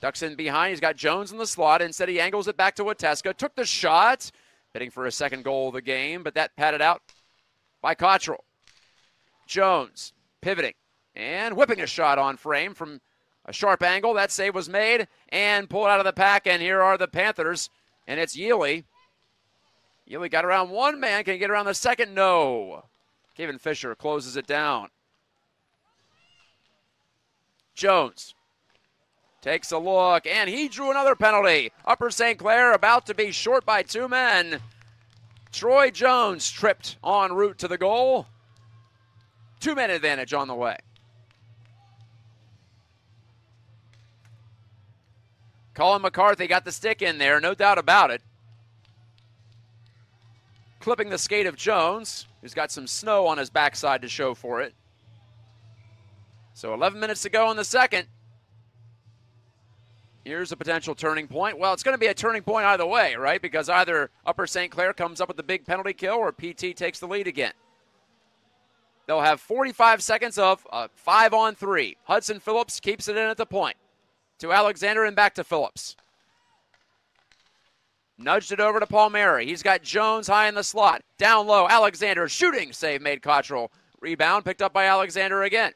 Ducks in behind. He's got Jones in the slot. Instead, he angles it back to Gajtka. Took the shot. Bidding for his second goal of the game, but that patted out by Cottrell. Jones pivoting and whipping a shot on frame from a sharp angle. That save was made and pulled out of the pack. And here are the Panthers. And it's Yealy. Yealy got around one man. Can he get around the second? No. Kevin Fisher closes it down. Jones takes a look, and he drew another penalty. Upper St. Clair about to be short by 2 men. Troy Jones tripped en route to the goal. 2-man advantage on the way. Colin McCarthy got the stick in there, no doubt about it. Clipping the skate of Jones, who's got some snow on his backside to show for it. So 11 minutes to go in the second. Here's a potential turning point. Well, it's going to be a turning point either way, right? Because either Upper St. Clair comes up with the big penalty kill or PT takes the lead again. They'll have 45 seconds of 5-on-3. Hudson Phillips keeps it in at the point. To Alexander and back to Phillips. Nudged it over to Palmieri. He's got Jones high in the slot. Down low, Alexander shooting. Save made Cottrell. Rebound picked up by Alexander again.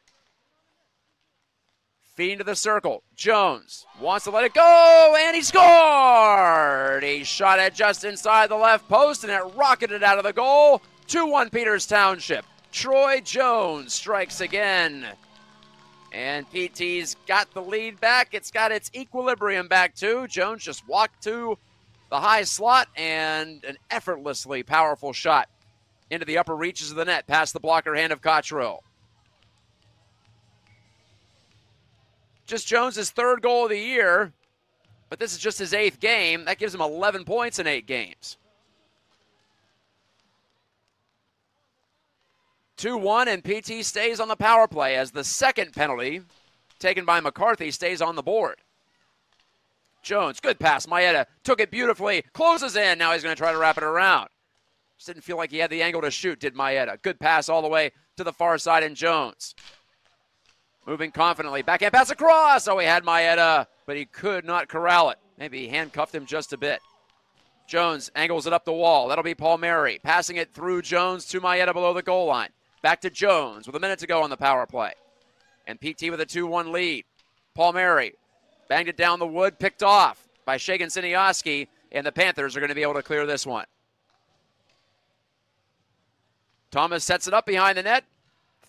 Feeding to the circle. Jones wants to let it go, and he scored! He shot it just inside the left post, and it rocketed out of the goal. 2-1 Peters Township. Troy Jones strikes again. And PT's got the lead back. It's got its equilibrium back, too. Jones just walked to the high slot, and an effortlessly powerful shot into the upper reaches of the net past the blocker hand of Cottrell. Just Jones' 3rd goal of the year, but this is just his 8th game. That gives him 11 points in 8 games. 2-1, and PT stays on the power play as the second penalty taken by McCarthy stays on the board. Jones, good pass. Maeda took it beautifully, closes in. Now he's going to try to wrap it around. Just didn't feel like he had the angle to shoot, did Maeda. Good pass all the way to the far side, and Jones moving confidently. Backhand pass across. Oh, he had Maeda, but he could not corral it. Maybe he handcuffed him just a bit. Jones angles it up the wall. That'll be Palmieri. Passing it through Jones to Maeda below the goal line. Back to Jones with a minute to go on the power play. And PT with a 2-1 lead. Palmieri banged it down the wood, picked off by Shagan Siniowski, and the Panthers are going to be able to clear this one. Thomas sets it up behind the net.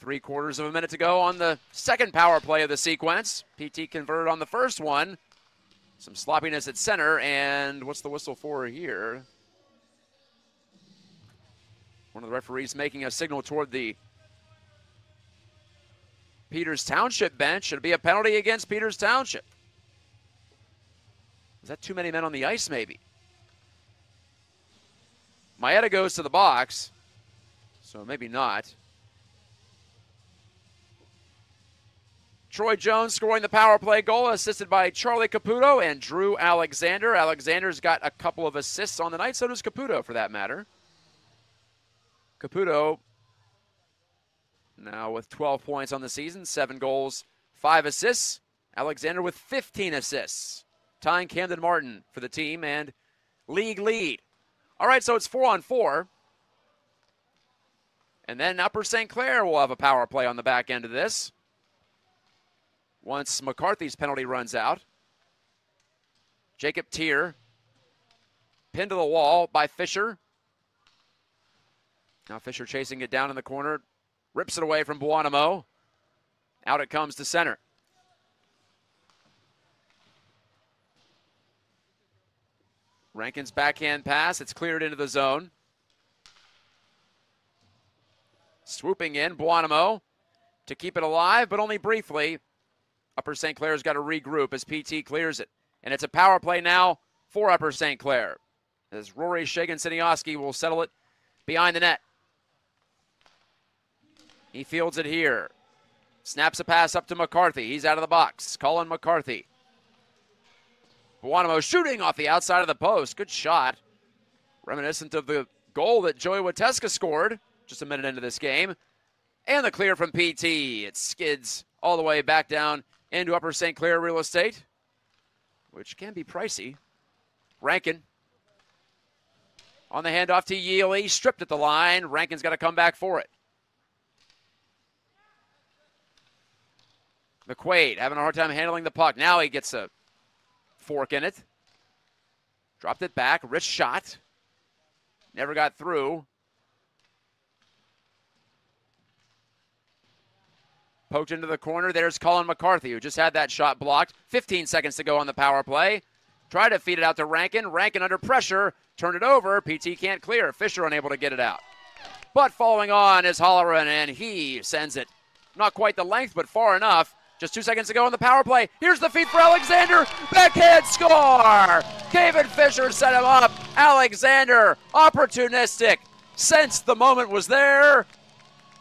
3/4 of a minute to go on the second power play of the sequence. PT converted on the first one. Some sloppiness at center, and what's the whistle for here? One of the referees making a signal toward the Peters Township bench. Should it be a penalty against Peters Township? Is that too many men on the ice, maybe? Maeda goes to the box, so maybe not. Troy Jones scoring the power play goal, assisted by Charlie Caputo and Drew Alexander. Alexander's got a couple of assists on the night, so does Caputo for that matter. Caputo now with 12 points on the season, 7 goals, 5 assists. Alexander with 15 assists, tying Camden Martin for the team and league lead. All right, so it's 4-on-4. And then Upper St. Clair will have a power play on the back end of this once McCarthy's penalty runs out. Jacob Tier pinned to the wall by Fisher. Now Fisher chasing it down in the corner. Rips it away from Buonamo. Out it comes to center. Rankin's backhand pass. It's cleared into the zone. Swooping in, Buonamo to keep it alive, but only briefly. Upper St. Clair's got to regroup as PT clears it. And it's a power play now for Upper St. Clair, as Rory Shagan-Siniowski will settle it behind the net. He fields it here. Snaps a pass up to McCarthy. He's out of the box. Colin McCarthy. Buonamo shooting off the outside of the post. Good shot. Reminiscent of the goal that Joey Wateska scored just a minute into this game. And the clear from PT. It skids all the way back down into Upper St. Clair real estate, which can be pricey. Rankin on the handoff to Yealy. Stripped at the line. Rankin's got to come back for it. McQuaid having a hard time handling the puck. Now he gets a fork in it. Dropped it back. Wrist shot. Never got through. Poked into the corner. There's Colin McCarthy, who just had that shot blocked. 15 seconds to go on the power play. Tried to feed it out to Rankin. Rankin under pressure. Turned it over. PT can't clear. Fisher unable to get it out. But following on is Holleran, and he sends it. Not quite the length, but far enough. Just 2 seconds to go on the power play. Here's the feed for Alexander. Backhand score. David Fisher set him up. Alexander, opportunistic. Sensed the moment was there.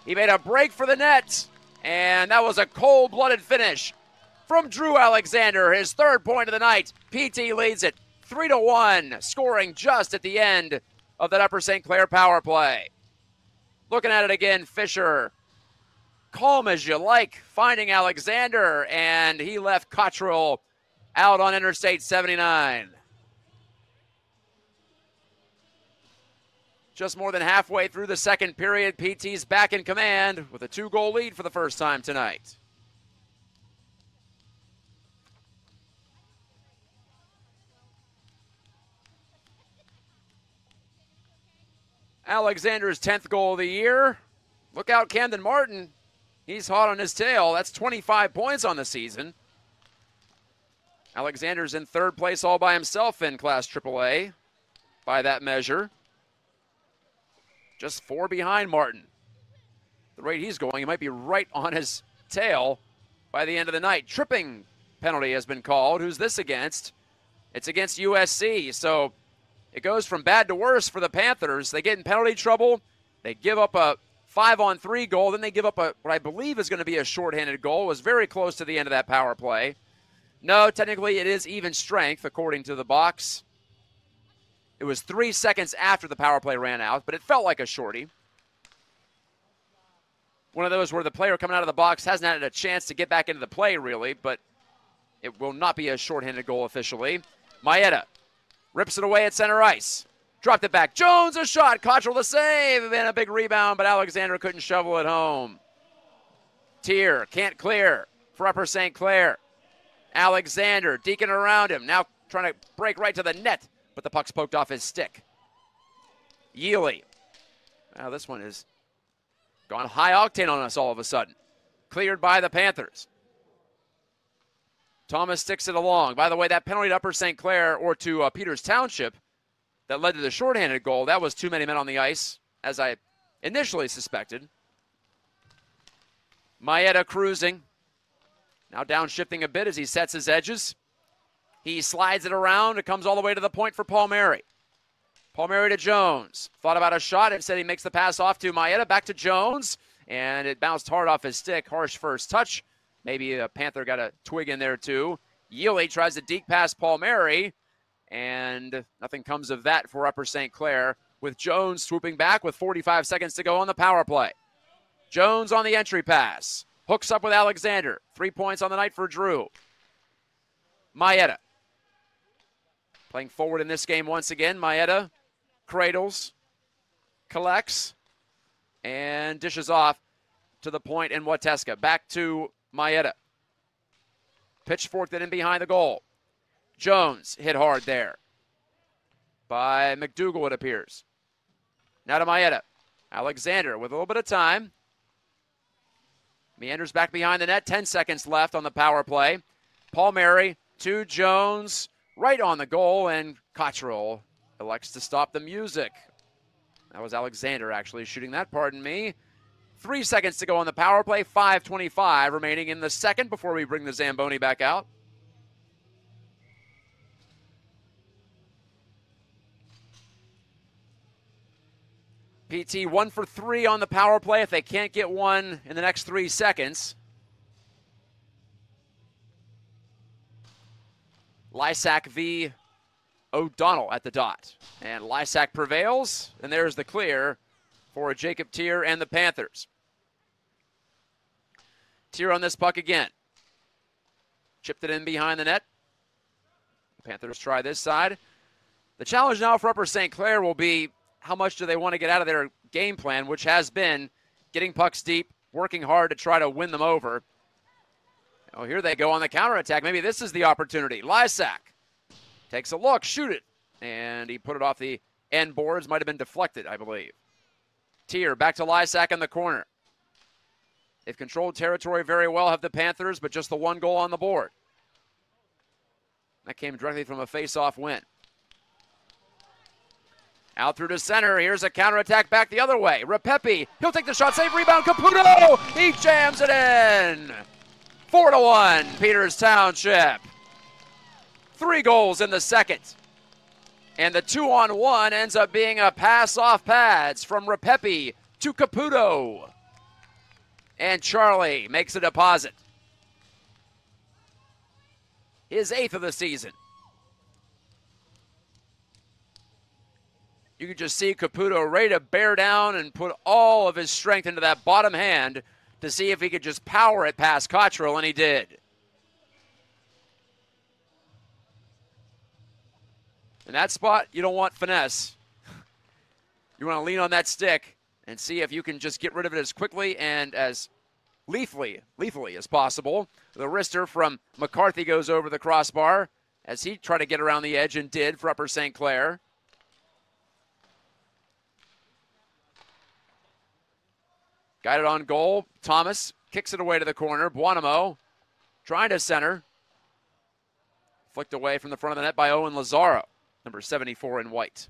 He made a break for the net. And that was a cold-blooded finish from Drew Alexander, his 3rd point of the night. PT leads it 3-1, scoring just at the end of that Upper St. Clair power play. Looking at it again, Fisher, calm as you like, finding Alexander, and he left Cottrell out on Interstate 79. Just more than halfway through the second period, PT's back in command with a 2-goal lead for the first time tonight. Alexander's 10th goal of the year. Look out, Camden Martin. He's hot on his tail. That's 25 points on the season. Alexander's in 3rd place all by himself in Class AAA by that measure. Just 4 behind Martin. The rate he's going, he might be right on his tail by the end of the night. Tripping penalty has been called. Who's this against? It's against USC. So it goes from bad to worse for the Panthers. They get in penalty trouble. They give up a 5-on-3 goal. Then they give up what I believe is going to be a shorthanded goal. It was very close to the end of that power play. No, technically it is even strength according to the box. It was 3 seconds after the power play ran out, but it felt like a shorty. One of those where the player coming out of the box hasn't had a chance to get back into the play, really, but it will not be a shorthanded goal officially. Maeda rips it away at center ice. Dropped it back. Jones, a shot. Cottrell the save, and a big rebound, but Alexander couldn't shovel it home. Tier can't clear for Upper St. Clair. Alexander deking around him. Now trying to break right to the net but the puck's poked off his stick. Yealy. Now this one is gone high octane on us all of a sudden. Cleared by the Panthers. Thomas sticks it along. By the way, that penalty to Upper St. Clair or to Peters Township that led to the shorthanded goal, that was too many men on the ice, as I initially suspected. Maeda cruising. Now downshifting a bit as he sets his edges. He slides it around. It comes all the way to the point for Palmieri. Palmieri to Jones. Thought about a shot. Instead, he makes the pass off to Maeda. Back to Jones. And it bounced hard off his stick. Harsh first touch. Maybe a Panther got a twig in there, too. Yealy tries to deke past Palmieri. And nothing comes of that for Upper St. Clair, with Jones swooping back with 45 seconds to go on the power play. Jones on the entry pass. Hooks up with Alexander. 3 points on the night for Drew. Maeda. Playing forward in this game once again. Maeda cradles, collects, and dishes off to the point in Wateska. Back to Maeda. Pitchforked it in behind the goal. Jones hit hard there by McDougal, it appears. Now to Maeda. Alexander with a little bit of time. Meanders back behind the net. 10 seconds left on the power play. Palmieri to Jones. Right on the goal, and Cottrell elects to stop the music. That was Alexander actually shooting that, pardon me. 3 seconds to go on the power play. 5:25 remaining in the second before we bring the Zamboni back out. PT 1 for 3 on the power play if they can't get one in the next 3 seconds. Lysak v. O'Donnell at the dot. And Lysak prevails, and there's the clear for Jacob Tier and the Panthers. Tier on this puck again. Chipped it in behind the net. Panthers try this side. The challenge now for Upper St. Clair will be how much do they want to get out of their game plan, which has been getting pucks deep, working hard to try to win them over. Oh, here they go on the counterattack. Maybe this is the opportunity. Lysak takes a look, shoot it. And he put it off the end boards. Might have been deflected, I believe. Tier back to Lysak in the corner. They've controlled territory very well, have the Panthers, but just the one goal on the board. That came directly from a face-off win. Out through to center. Here's a counterattack back the other way. Repepi, he'll take the shot, save, rebound. Caputo, he jams it in. 4-1, Peters Township. 3 goals in the second. And the 2-on-1 ends up being a pass off pads from Repepi to Caputo. And Charlie makes a deposit. His 8th of the season. You could just see Caputo ready to bear down and put all of his strength into that bottom hand to see if he could just power it past Cottrell, and he did. In that spot, you don't want finesse. You want to lean on that stick and see if you can just get rid of it as quickly and as lethally as possible. The wrister from McCarthy goes over the crossbar as he tried to get around the edge and did for Upper St. Clair. Got it on goal. Thomas kicks it away to the corner. Buonamo trying to center. Flicked away from the front of the net by Owen Lazaro, number 74 in white.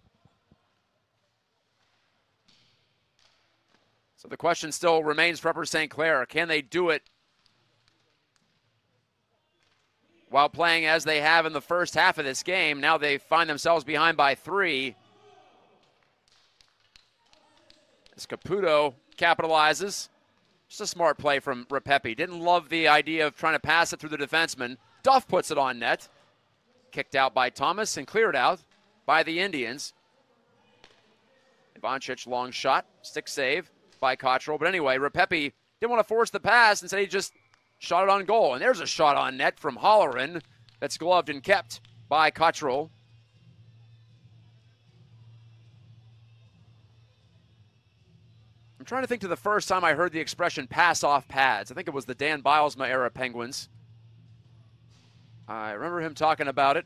So the question still remains for Upper St. Clair. Can they do it while playing as they have in the first half of this game? Now they find themselves behind by 3. As Caputo capitalizes. Just a smart play from Repepi. Didn't love the idea of trying to pass it through the defenseman. Duff puts it on net. Kicked out by Thomas and cleared out by the Indians. Ivancic long shot. Stick save by Cottrell. But anyway, Repepi didn't want to force the pass. Instead, he just shot it on goal. And there's a shot on net from Holleran that's gloved and kept by Cottrell. I'm trying to think to the first time I heard the expression pass off pads. I think it was the Dan Bilesma era Penguins. I remember him talking about it.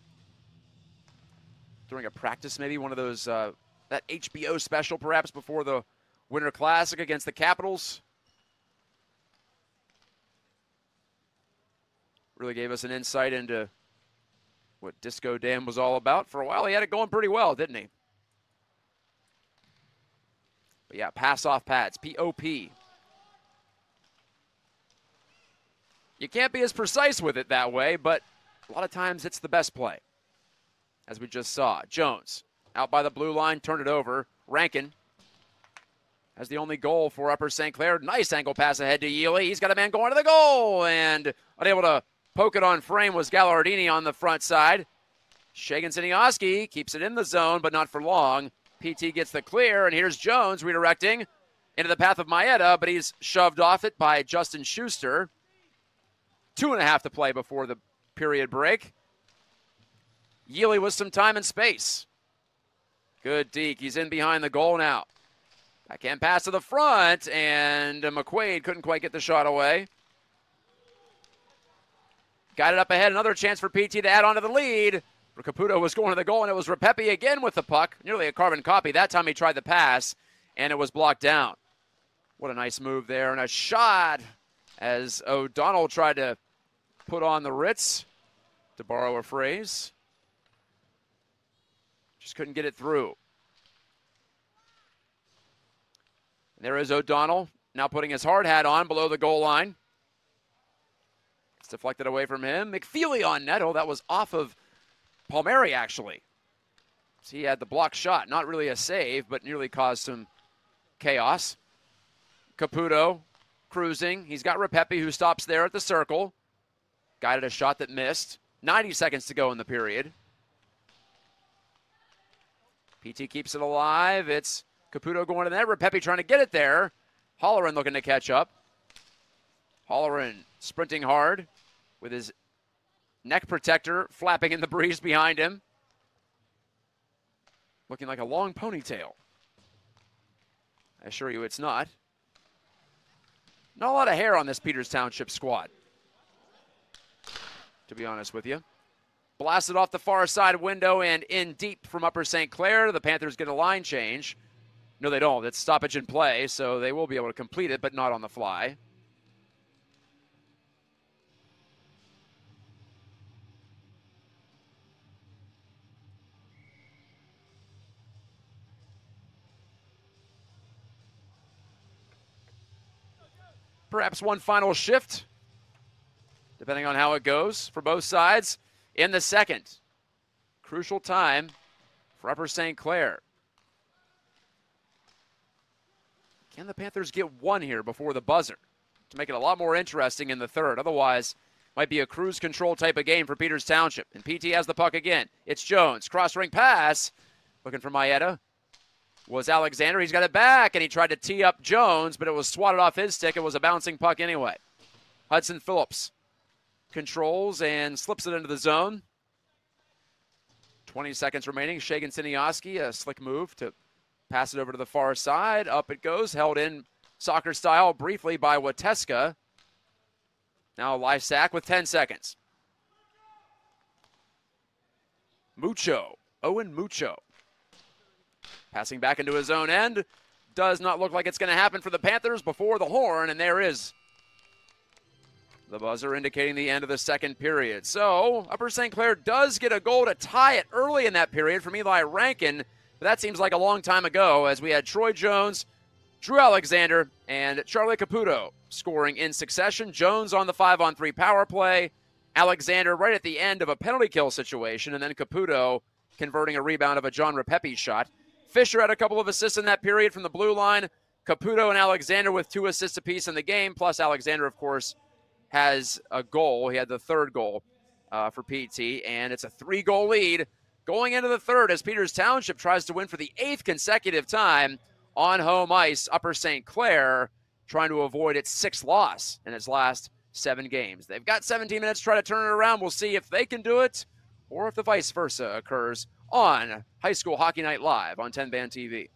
during a practice, maybe one of those, that HBO special perhaps before the Winter Classic against the Capitals. Really gave us an insight into what Disco Dan was all about. For a while, he had it going pretty well, didn't he? But yeah, pass off pads, POP. You can't be as precise with it that way, but a lot of times it's the best play. As we just saw, Jones out by the blue line, turned it over. Rankin has the only goal for Upper St. Clair. Nice angle pass ahead to Yealy. He's got a man going to the goal, and unable to poke it on frame was Gallardini on the front side. Shagan-Siniowski keeps it in the zone, but not for long. PT gets the clear, and here's Jones redirecting into the path of Maeda, but he's shoved off it by Justin Schuster. 2.5 to play before the period break. Yealy with some time and space. Good deke. He's in behind the goal now. Backhand pass to the front, and McQuaid couldn't quite get the shot away. Got it up ahead. Another chance for PT to add on to the lead. Caputo was going to the goal, and it was Repepe again with the puck. Nearly a carbon copy. That time he tried the pass, and it was blocked down. What a nice move there, and a shot as O'Donnell tried to put on the Ritz, to borrow a phrase. Just couldn't get it through. And there is O'Donnell, now putting his hard hat on below the goal line. It's deflected away from him. McFeely on net. Oh, that was off of Palmieri, actually. So he had the block shot. Not really a save, but nearly caused some chaos. Caputo cruising. He's got Repepe, who stops there at the circle. Guided a shot that missed. 90 seconds to go in the period. PT keeps it alive. It's Caputo going to the net. Repepe trying to get it there. Holleran looking to catch up. Holleran sprinting hard with his neck protector flapping in the breeze behind him. Looking like a long ponytail. I assure you it's not. Not a lot of hair on this Peters Township squad, to be honest with you. Blasted off the far side window and in deep from Upper St. Clair. The Panthers get a line change. No, they don't. It's stoppage in play, so they will be able to complete it, but not on the fly. Perhaps one final shift, depending on how it goes for both sides in the second. Crucial time for Upper St. Clair. Can the Panthers get one here before the buzzer to make it a lot more interesting in the third? Otherwise, might be a cruise control type of game for Peters Township. And PT has the puck again. It's Jones. Cross-ring pass. Looking for Maeda. Was Alexander. He's got it back, and he tried to tee up Jones, but it was swatted off his stick. It was a bouncing puck anyway. Hudson Phillips controls and slips it into the zone. 20 seconds remaining. Shagan-Siniowski, a slick move to pass it over to the far side. Up it goes, held in soccer style briefly by Wateska. Now Lysak with 10 seconds. Mucho, Owen Mucho. Passing back into his own end. Does not look like it's going to happen for the Panthers before the horn, and there is the buzzer indicating the end of the second period. So Upper St. Clair does get a goal to tie it early in that period from Eli Rankin, but that seems like a long time ago as we had Troy Jones, Drew Alexander, and Charlie Caputo scoring in succession. Jones on the 5-on-3 power play, Alexander right at the end of a penalty kill situation, and then Caputo converting a rebound of a John Repepe shot. Fisher had a couple of assists in that period from the blue line. Caputo and Alexander with 2 assists apiece in the game, plus Alexander, of course, has a goal. He had the third goal for PT, and it's a 3-goal lead going into the third as Peters Township tries to win for the 8th consecutive time on home ice. Upper St. Clair trying to avoid its 6th loss in its last 7 games. They've got 17 minutes to try to turn it around. We'll see if they can do it or if the vice versa occurs on High School Hockey Night Live on TenbandTV.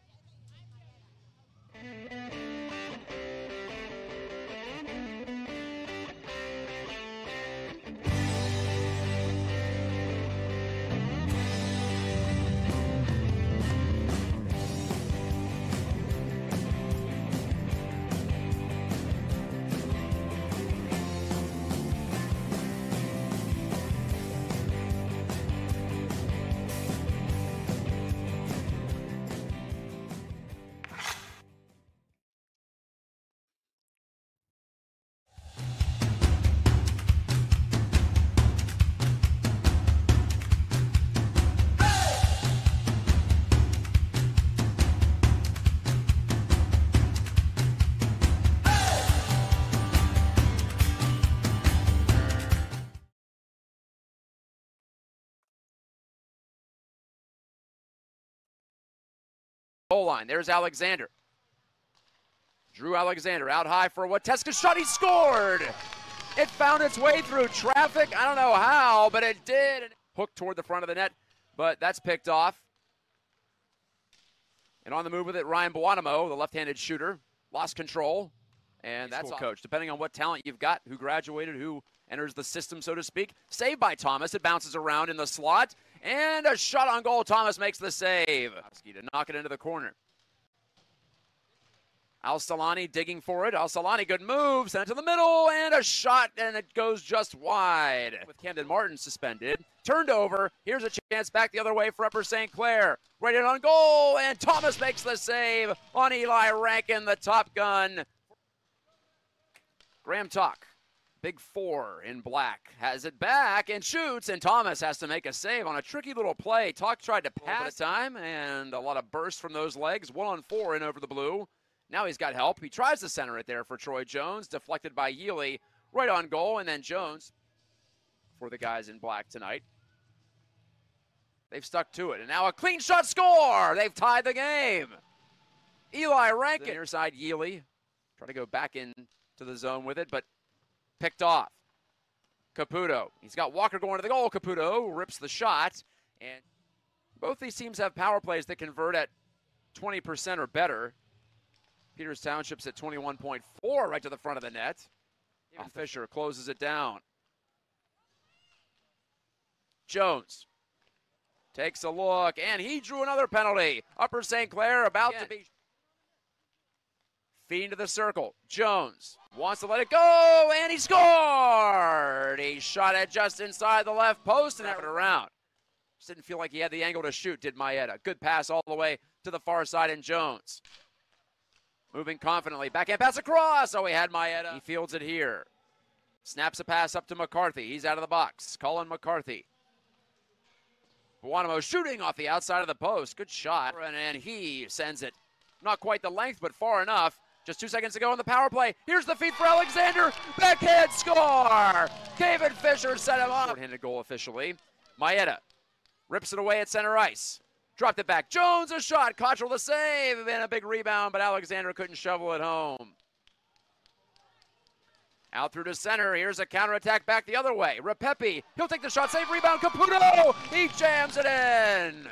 goal line. There's Alexander. Drew Alexander out high for a Gajtka shot. He scored! It found its way through traffic. I don't know how, but it did. Hooked toward the front of the net, but that's picked off. And on the move with it, Ryan Buonamo, the left-handed shooter, lost control. And that's coach. Depending on what talent you've got, who graduated, who enters the system, so to speak. Saved by Thomas. It bounces around in the slot. And a shot on goal. Thomas makes the save. To knock it into the corner. Al-Salani digging for it. Al-Salani, good move. Sent it to the middle. And a shot, and it goes just wide. With Camden Martin suspended. Turned over. Here's a chance back the other way for Upper St. Clair. Right in on goal. And Thomas makes the save on Eli Rankin, the top gun. Graham Tuck, big four in black, has it back and shoots, and Thomas has to make a save on a tricky little play. Tuck tried to pass time, and a lot of bursts from those legs. 1-on-4 in over the blue. Now he's got help. He tries to center it there for Troy Jones, deflected by Yealy, right on goal, and then Jones for the guys in black tonight. They've stuck to it, and now a clean shot score! They've tied the game. Eli Rankin, near side Yealy, try to go back in to the zone with it, but picked off. Caputo, he's got Walker going to the goal. Caputo rips the shot, and both these teams have power plays that convert at 20% or better. Peters Township's at 21.4 right to the front of the net. Fisher closes it down. Jones takes a look, and he drew another penalty. Upper St. Clair about to be feeding to the circle. Jones wants to let it go, and he scored! He shot it just inside the left post and wrapped it around. Just didn't feel like he had the angle to shoot, did Maeda. Good pass all the way to the far side, and Jones moving confidently. Backhand pass across. Oh, he had Maeda. He fields it here. Snaps a pass up to McCarthy. He's out of the box. Colin McCarthy. Buonamo shooting off the outside of the post. Good shot. And he sends it. Not quite the length, but far enough. Just 2 seconds to go in the power play. Here's the feed for Alexander. Backhand score! David Fisher set him up. Short-handed goal officially. Maeda rips it away at center ice. Dropped it back. Jones a shot. Cottrell the save. And a big rebound, but Alexander couldn't shovel it home. Out through to center. Here's a counterattack back the other way. Repepi. He'll take the shot. Save rebound. Caputo. He jams it in.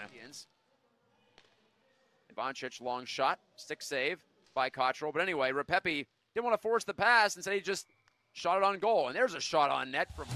Ivancic long shot. Stick save by Cottrell. But anyway, Repepi didn't want to force the pass. Instead, he just shot it on goal. And there's a shot on net from...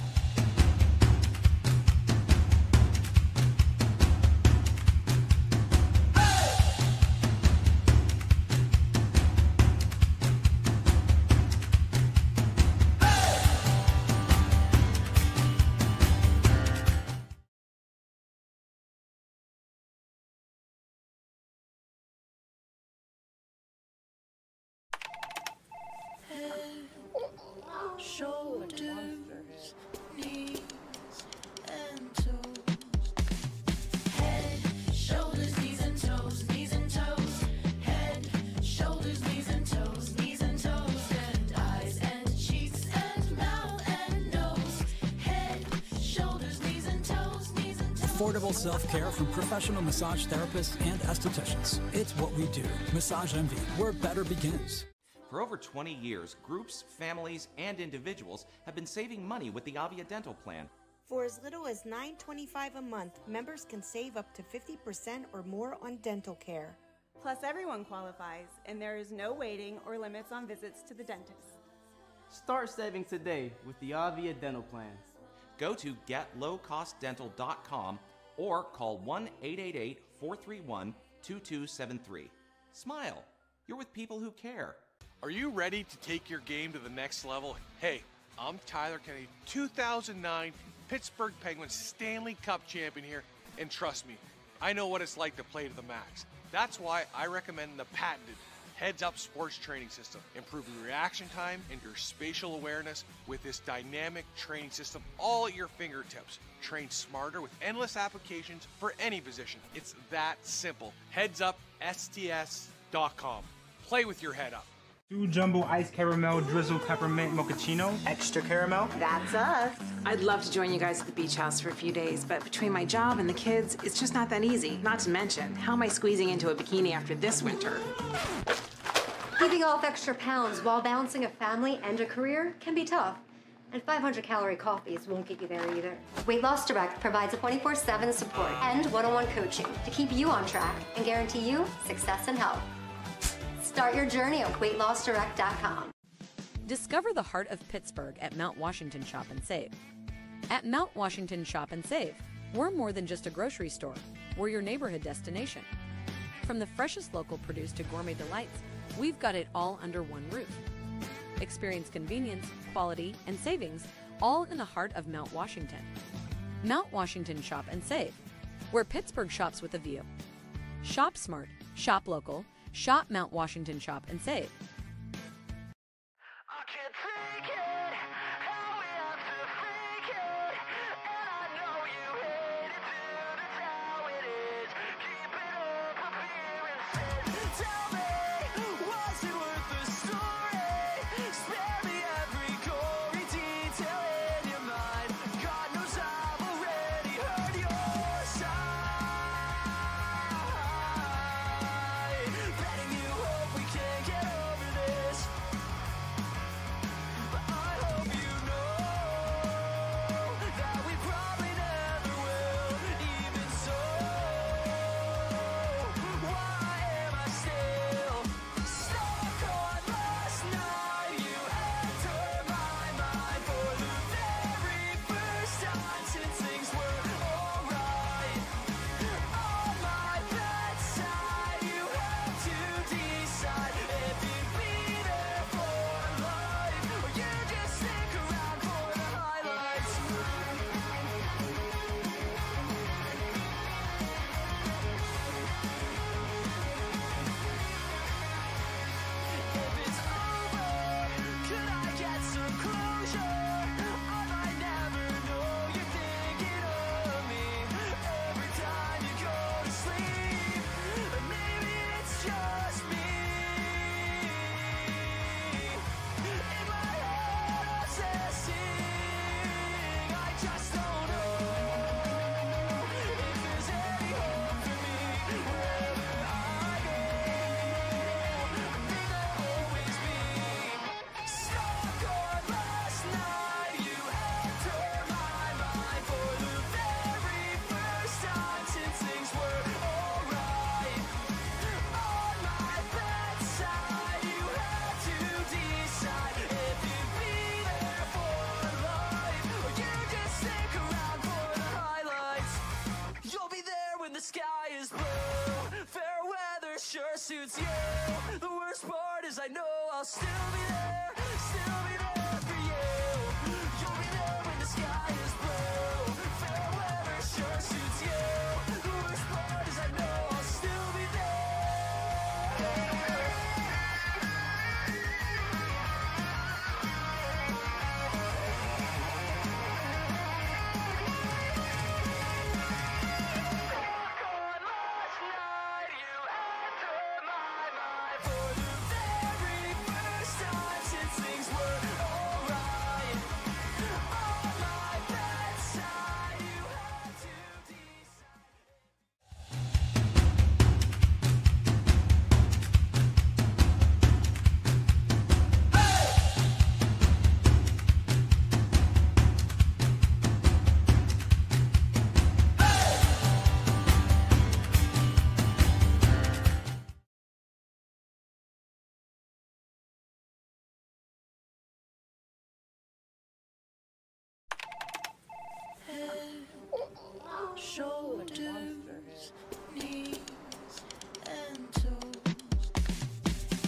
Shoulders, knees, and toes. Head, shoulders, knees, and toes. Knees and toes. Head, shoulders, knees, and toes. Knees and toes. And eyes and cheeks and mouth and nose. Head, shoulders, knees, and toes. Knees and toes. Affordable self-care from professional massage therapists and estheticians. It's what we do. Massage Envy, where better begins. For over 20 years, groups, families, and individuals have been saving money with the Avia Dental Plan. For as little as $9.25 a month, members can save up to 50% or more on dental care. Plus, everyone qualifies, and there is no waiting or limits on visits to the dentist. Start saving today with the Avia Dental Plan. Go to getlowcostdental.com or call 1-888-431-2273. Smile. You're with people who care. Are you ready to take your game to the next level? Hey, I'm Tyler Kennedy, 2009 Pittsburgh Penguins Stanley Cup champion here, and trust me, I know what it's like to play to the max. That's why I recommend the patented Heads Up Sports Training System. Improve your reaction time and your spatial awareness with this dynamic training system all at your fingertips. Train smarter with endless applications for any position. It's that simple. HeadsUpSTS.com. Play with your head up. 2 jumbo iced caramel drizzle peppermint mochaccino. Extra caramel. That's us. I'd love to join you guys at the beach house for a few days, but between my job and the kids, it's just not that easy. Not to mention, how am I squeezing into a bikini after this winter? Keeping off extra pounds while balancing a family and a career can be tough. And 500-calorie coffees won't get you there either. Weight Loss Direct provides a 24/7 support and one-on-one coaching to keep you on track and guarantee you success and health. Start your journey at weightlossdirect.com. Discover the heart of Pittsburgh at Mount Washington Shop and Save. At Mount Washington Shop and Save, we're more than just a grocery store. We're your neighborhood destination. From the freshest local produce to gourmet delights, we've got it all under one roof. Experience convenience, quality, and savings, all in the heart of Mount Washington. Mount Washington Shop and Save, where Pittsburgh shops with a view. Shop smart, shop local, shop Mount Washington Shop and Save. Suits you. The worst part is I know I'll still be there for you. You'll be there when the sky is blue. Fair weather sure suits you. The worst part is I know I'll still be shoulders, knees, and toes.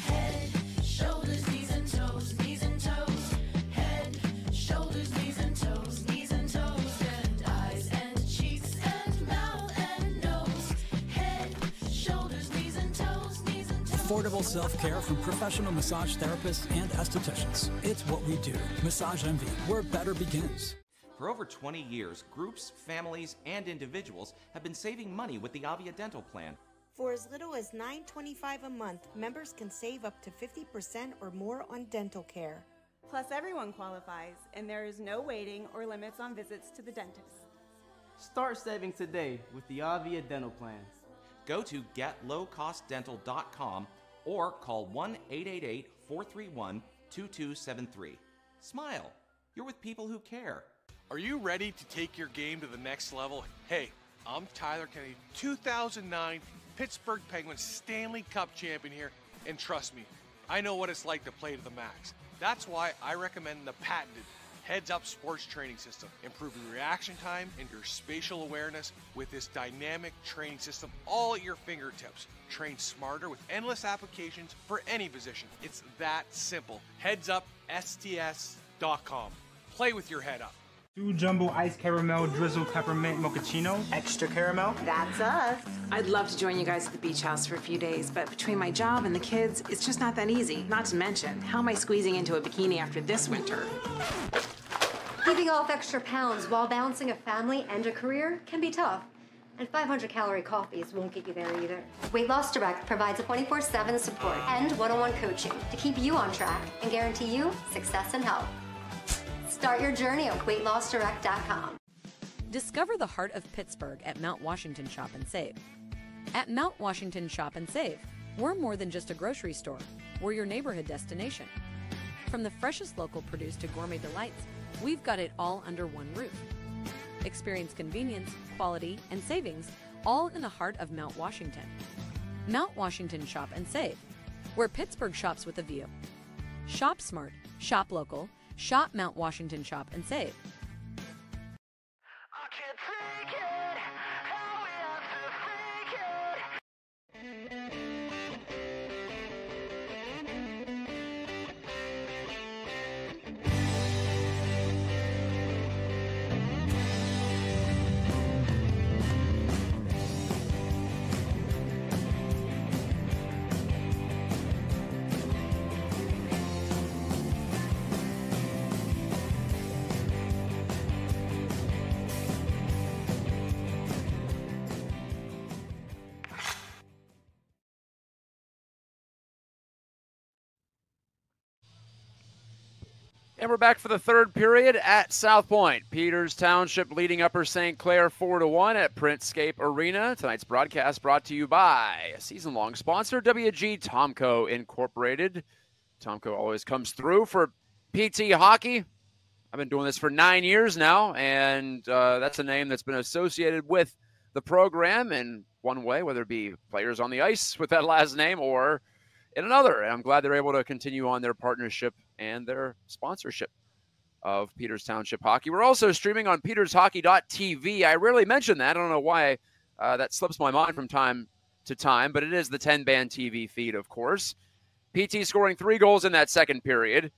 Head, shoulders, knees, and toes, knees and toes. Head, shoulders, knees, and toes, knees and toes. And eyes and cheeks and mouth and nose. Head, shoulders, knees, and toes, knees and toes. Affordable self-care from professional massage therapists and estheticians. It's what we do. Massage Envy, where better begins. For over 20 years, groups, families, and individuals have been saving money with the Avia Dental Plan. For as little as $9.25 a month, members can save up to 50% or more on dental care. Plus, everyone qualifies, and there is no waiting or limits on visits to the dentist. Start saving today with the Avia dental plans. Go to getlowcostdental.com or call 1-888-431-2273. Smile. You're with people who care. Are you ready to take your game to the next level? Hey, I'm Tyler Kennedy, 2009 Pittsburgh Penguins Stanley Cup champion here, and trust me, I know what it's like to play to the max. That's why I recommend the patented heads-up sports training system, improving reaction time and your spatial awareness with this dynamic training system all at your fingertips. Train smarter with endless applications for any position. It's that simple. HeadsUpSTS.com. Play with your head up. 2 jumbo iced caramel drizzle peppermint mochaccino. Extra caramel. That's us. I'd love to join you guys at the beach house for a few days, but between my job and the kids, it's just not that easy. Not to mention, how am I squeezing into a bikini after this winter? Keeping off extra pounds while balancing a family and a career can be tough. And 500-calorie coffees won't get you there either. Weight Loss Direct provides a 24/7 support and one-on-one coaching to keep you on track and guarantee you success and health. Start your journey at weightlossdirect.com. Discover the heart of Pittsburgh at Mount Washington Shop and Save. At Mount Washington Shop and Save, we're more than just a grocery store. We're your neighborhood destination. From the freshest local produce to gourmet delights, we've got it all under one roof. Experience convenience, quality, and savings, all in the heart of Mount Washington. Mount Washington Shop and Save, where Pittsburgh shops with a view. Shop smart, shop local, shop Mount Washington Shop and Save. And we're back for the third period at South Point. Peters Township leading Upper St. Clair 4-1 at Printscape Arena. Tonight's broadcast brought to you by a season-long sponsor, WG Tomco Incorporated. Tomco always comes through for PT hockey. I've been doing this for 9 years now, and that's a name that's been associated with the program in one way, whether it be players on the ice with that last name or in another. And I'm glad they're able to continue on their partnership and their sponsorship of Peters Township Hockey. We're also streaming on PetersHockey.tv. I rarely mention that. I don't know why that slips my mind from time to time, but it is the TenbandTV feed, of course. PT scoring 3 goals in that second period.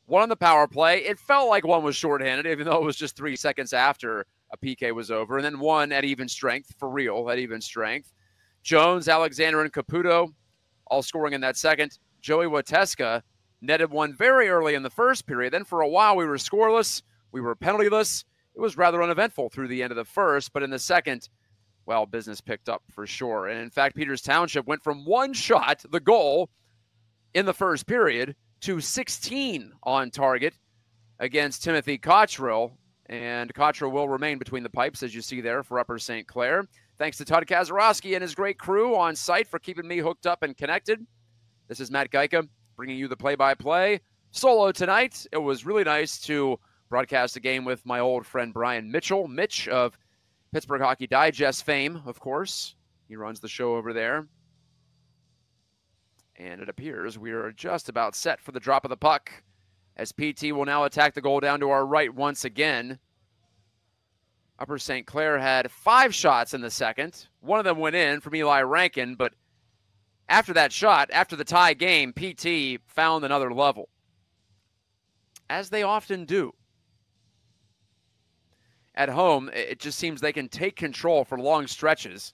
1 on the power play. It felt like 1 was shorthanded, even though it was just 3 seconds after a PK was over. And then 1 at even strength, for real, at even strength. Jones, Alexander, and Caputo all scoring in that second. Joey Wateska netted 1 very early in the first period. Then for a while we were scoreless. We were penaltyless. It was rather uneventful through the end of the first. But in the second, well, business picked up for sure. And in fact, Peters Township went from 1 shot, the goal, in the first period to 16 on target against Timothy Cottrell. And Cottrell will remain between the pipes, as you see there, for Upper St. Clair. Thanks to Todd Kazarowski and his great crew on site for keeping me hooked up and connected. This is Matt Gajtka bringing you the play-by-play solo tonight. It was really nice to broadcast a game with my old friend Brian Mitchell. Mitch of Pittsburgh Hockey Digest fame, of course. He runs the show over there. And it appears we are just about set for the drop of the puck, as PT will now attack the goal down to our right once again. Upper St. Clair had 5 shots in the second. 1 of them went in from Eli Rankin, but after that shot, after the tie game, PT found another level, as they often do. At home, it just seems they can take control for long stretches.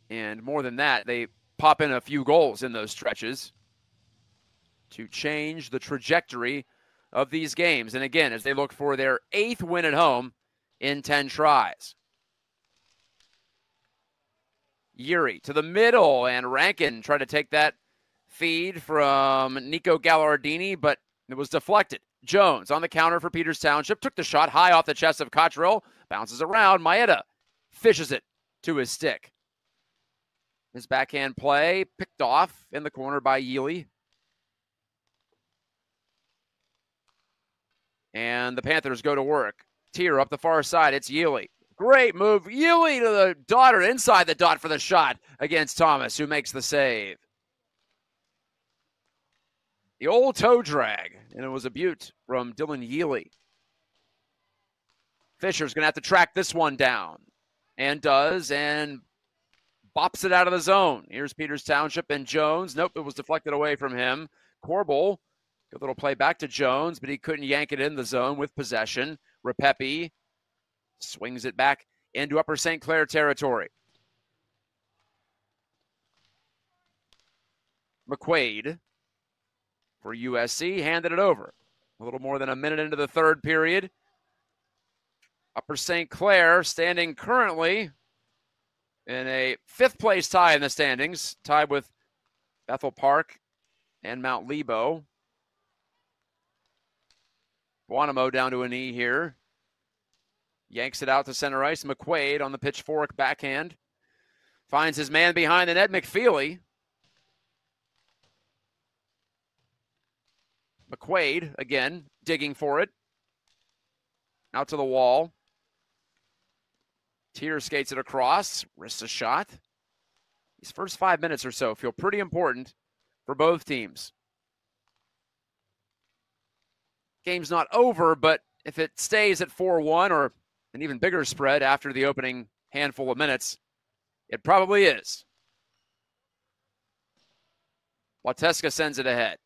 And more than that, they pop in a few goals in those stretches to change the trajectory of these games. And again, as they look for their 8th win at home in 10 tries. Yuri to the middle, and Rankin tried to take that feed from Nico Gallardini, but it was deflected. Jones on the counter for Peters Township, took the shot high off the chest of Cottrell, bounces around. Maeda fishes it to his stick. His backhand play picked off in the corner by Yealy. And the Panthers go to work. Tier up the far side. It's Yealy. Great move. Yealy to the dot, or inside the dot for the shot against Thomas, who makes the save. The old toe drag, and it was a beaut from Dylan Yealy. Fisher's going to have to track this one down, and does, and bops it out of the zone. Here's Peters Township and Jones. Nope, it was deflected away from him. Corbel, good little play back to Jones, but he couldn't yank it in the zone with possession. Repepi swings it back into Upper St. Clair territory. McQuaid for USC handed it over. A little more than a minute into the third period. Upper St. Clair standing currently in a fifth-place tie in the standings, tied with Bethel Park and Mount Lebo. Guanamo down to a knee here. Yanks it out to center ice. McQuaid on the pitchfork backhand. Finds his man behind the net, McFeely. McQuaid, again, digging for it. Out to the wall. Tier skates it across. Risks a shot. These first 5 minutes or so feel pretty important for both teams. Game's not over, but if it stays at 4-1 or an even bigger spread after the opening handful of minutes, it probably is. Wateska sends it ahead.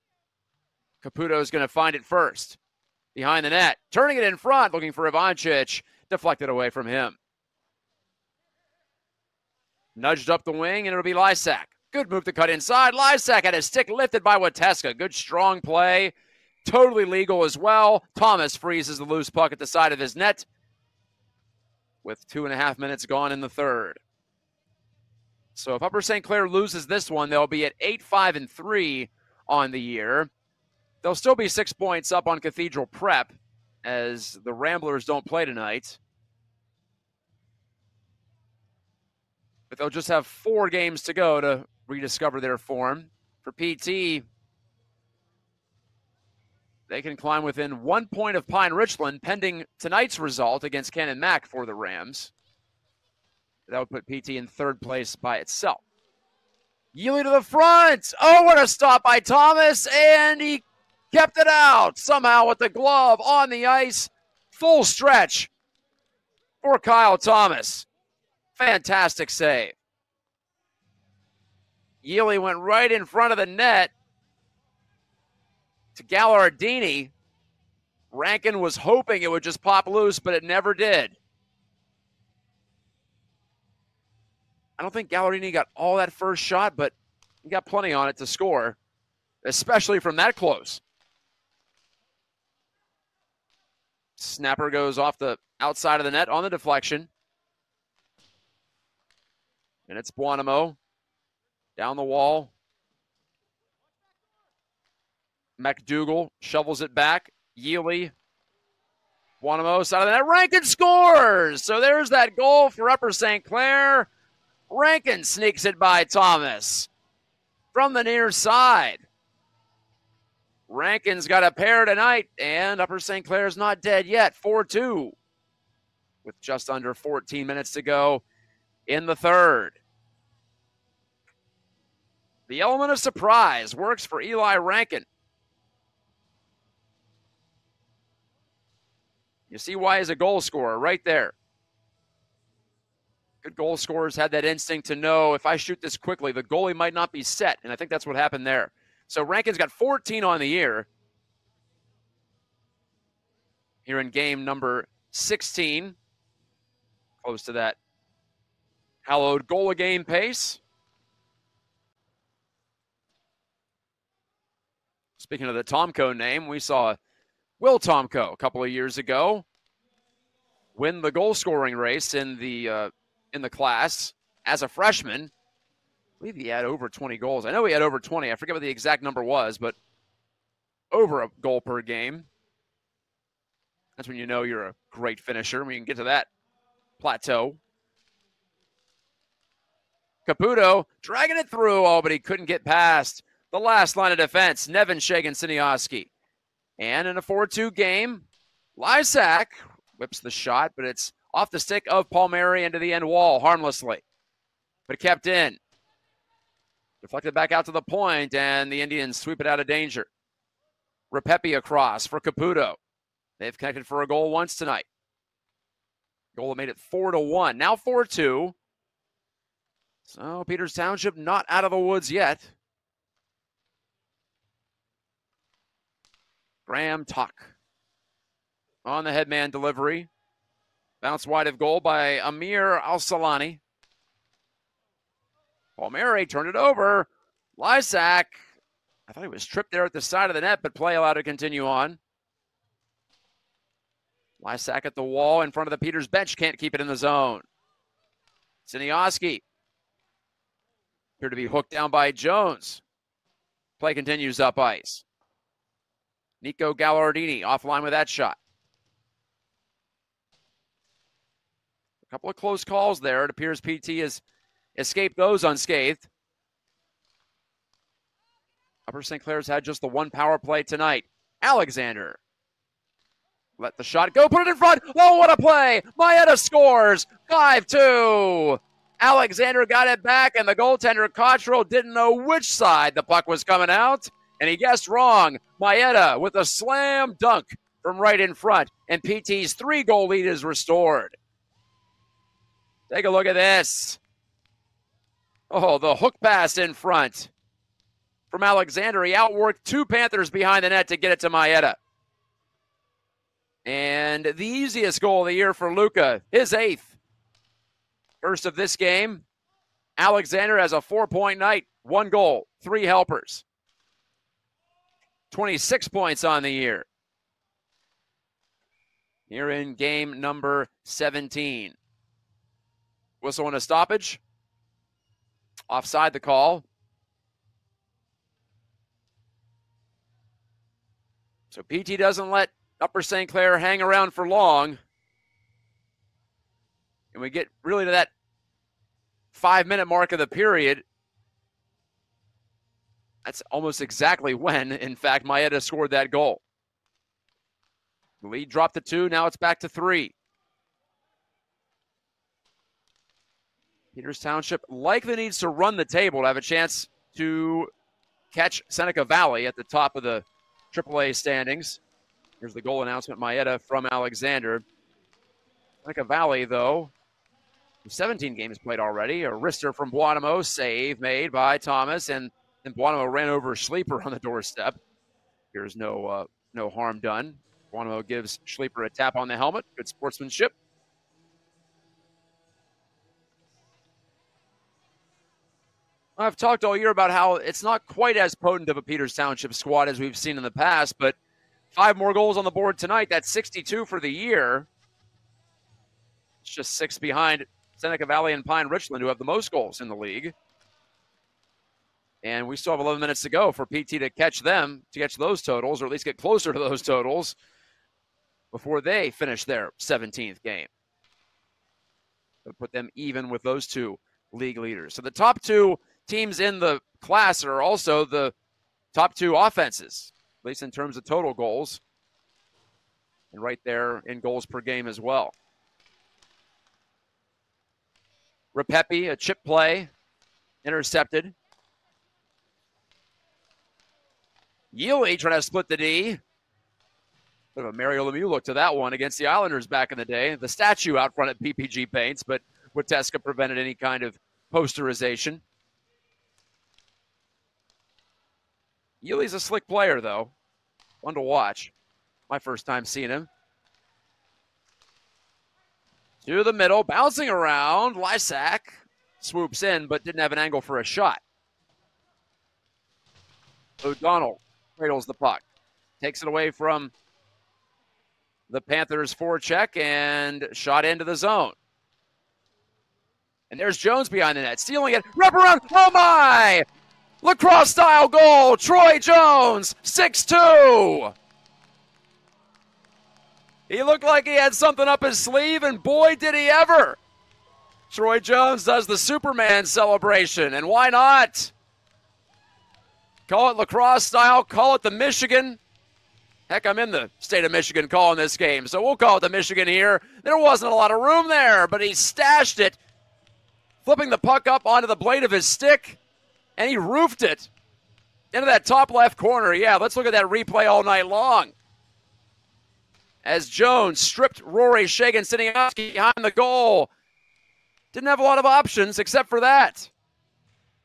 Caputo's going to find it first. Behind the net. Turning it in front, looking for Ivancic. Deflected away from him. Nudged up the wing, and it'll be Lysak. Good move to cut inside. Lysak had his stick lifted by Wateska. Good strong play. Totally legal as well. Thomas freezes the loose puck at the side of his net with 2.5 minutes gone in the third. So if Upper St. Clair loses this one, they'll be at 8-5-3 on the year. They'll still be 6 points up on Cathedral Prep as the Ramblers don't play tonight. But they'll just have 4 games to go to rediscover their form. For PT, they can climb within 1 point of Pine Richland pending tonight's result against Cannon Mac for the Rams. That would put PT in third place by itself. Yealy to the front. Oh, what a stop by Thomas, and he kept it out somehow with the glove on the ice. Full stretch for Kyle Thomas. Fantastic save. Yealy went right in front of the net to Gallardini. Rankin was hoping it would just pop loose, but it never did. I don't think Gallardini got all that first shot, but he got plenty on it to score, especially from that close. Snapper goes off the outside of the net on the deflection. And it's Buonamo down the wall. McDougall shovels it back. Yealy. Buonamo side of the net. Rankin scores! So there's that goal for Upper St. Clair. Rankin sneaks it by Thomas from the near side. Rankin's got a pair tonight, and Upper St. Clair's not dead yet. 4-2 with just under 14 minutes to go in the third. The element of surprise works for Eli Rankin. You see why he's a goal scorer right there. Good goal scorers had that instinct to know if I shoot this quickly, the goalie might not be set, and I think that's what happened there. So Rankin's got 14 on the year here in game number 16. Close to that hallowed goal a game pace. Speaking of the Tomko name, we saw Will Tomko a couple of years ago win the goal scoring race in the class as a freshman. believe he had over 20 goals. I know he had over 20. I forget what the exact number was, but over a goal per game. That's when you know you're a great finisher, when you can get to that plateau. Caputo dragging it through, but he couldn't get past the last line of defense. Nevin Shagan-Siniowski. And in a 4-2 game, Lysak whips the shot, but it's off the stick of Palmieri into the end wall harmlessly. But kept in. Deflected back out to the point, and the Indians sweep it out of danger. Repepi across for Caputo. They've connected for a goal once tonight. Goal that made it 4-1. Now 4-2. So Peters Township not out of the woods yet. Graham Tuck on the headman delivery. Bounce wide of goal by Amir Al-Salani. Palmieri turned it over. Lysak, I thought he was tripped there at the side of the net, but play allowed to continue on. Lysak at the wall in front of the Peters bench, can't keep it in the zone. Siniowski appeared to be hooked down by Jones. Play continues up ice. Nico Gallardini offline with that shot. A couple of close calls there. It appears PT has escaped those unscathed. Upper St. Clair's had just the one power play tonight. Alexander let the shot go, put it in front. Oh, what a play! Maeda scores 5-2. Alexander got it back, and the goaltender Cottrell didn't know which side the puck was coming out, and he guessed wrong. Maeda with a slam dunk from right in front, and PT's 3-goal lead is restored. Take a look at this. Oh, the hook pass in front from Alexander. He outworked 2 Panthers behind the net to get it to Maeda. And the easiest goal of the year for Luca, his 8th. First of this game. Alexander has a 4-point night. 1 goal, 3 helpers. 26 points on the year. Here in game number 17. Whistle and a stoppage. Offside the call. So PT doesn't let Upper St. Clair hang around for long. And we get really to that 5-minute mark of the period. That's almost exactly when, in fact, Maeda scored that goal. The lead dropped to 2. Now it's back to 3. Peters Township likely needs to run the table to have a chance to catch Seneca Valley at the top of the AAA standings. Here's the goal announcement, Maeda from Alexander. Seneca Valley, though, 17 games played already. A wrister from Buonamo, save made by Thomas, and then Buonamo ran over Schleeper on the doorstep. Here's no harm done. Buonamo gives Schleeper a tap on the helmet. Good sportsmanship. I've talked all year about how it's not quite as potent of a Peters Township squad as we've seen in the past, but 5 more goals on the board tonight. That's 62 for the year. It's just 6 behind Seneca Valley and Pine Richland, who have the most goals in the league. And we still have 11 minutes to go for PT to catch them, to catch those totals, or at least get closer to those totals before they finish their 17th game. It'll put them even with those 2 league leaders. So the top 2 teams in the class are also the top 2 offenses, at least in terms of total goals, and right there in goals per game as well. Repepi, a chip play, intercepted. Yealy trying to split the D. Bit of a Mario Lemieux look to that one against the Islanders back in the day. The statue out front at PPG Paints, but Witeska prevented any kind of posterization. Yealy's a slick player, though. Fun to watch. My first time seeing him. To the middle, bouncing around. Lysak swoops in, but didn't have an angle for a shot. O'Donnell cradles the puck. Takes it away from the Panthers' forecheck and shot into the zone. And there's Jones behind the net, stealing it. Wrap around. Oh, my! Lacrosse-style goal. Troy Jones, 6-2. He looked like he had something up his sleeve, and boy, did he ever. Troy Jones does the Superman celebration, and why not? Call it lacrosse style, call it the Michigan. Heck, I'm in the state of Michigan calling this game, so we'll call it the Michigan here. There wasn't a lot of room there, but he stashed it, flipping the puck up onto the blade of his stick, and he roofed it into that top left corner. Yeah, let's look at that replay all night long. As Jones stripped Rory Shagan-Siniowski behind the goal. Didn't have a lot of options except for that.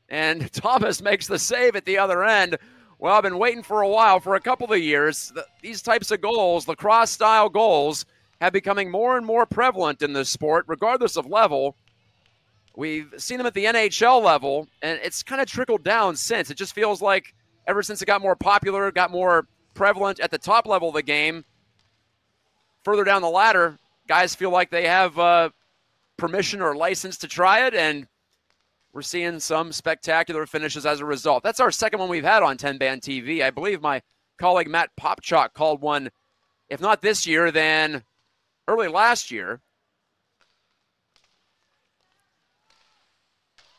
And Thomas makes the save at the other end. Well, I've been waiting for a while, for a couple of years. These types of goals, lacrosse-style goals, have becoming more and more prevalent in this sport, regardless of level. We've seen them at the NHL level, and it's kind of trickled down since. It just feels like ever since it got more popular, got more prevalent at the top level of the game, further down the ladder, guys feel like they have permission or license to try it, and we're seeing some spectacular finishes as a result. That's our second one we've had on TenbandTV. I believe my colleague Matt Popchak called one, if not this year, then early last year.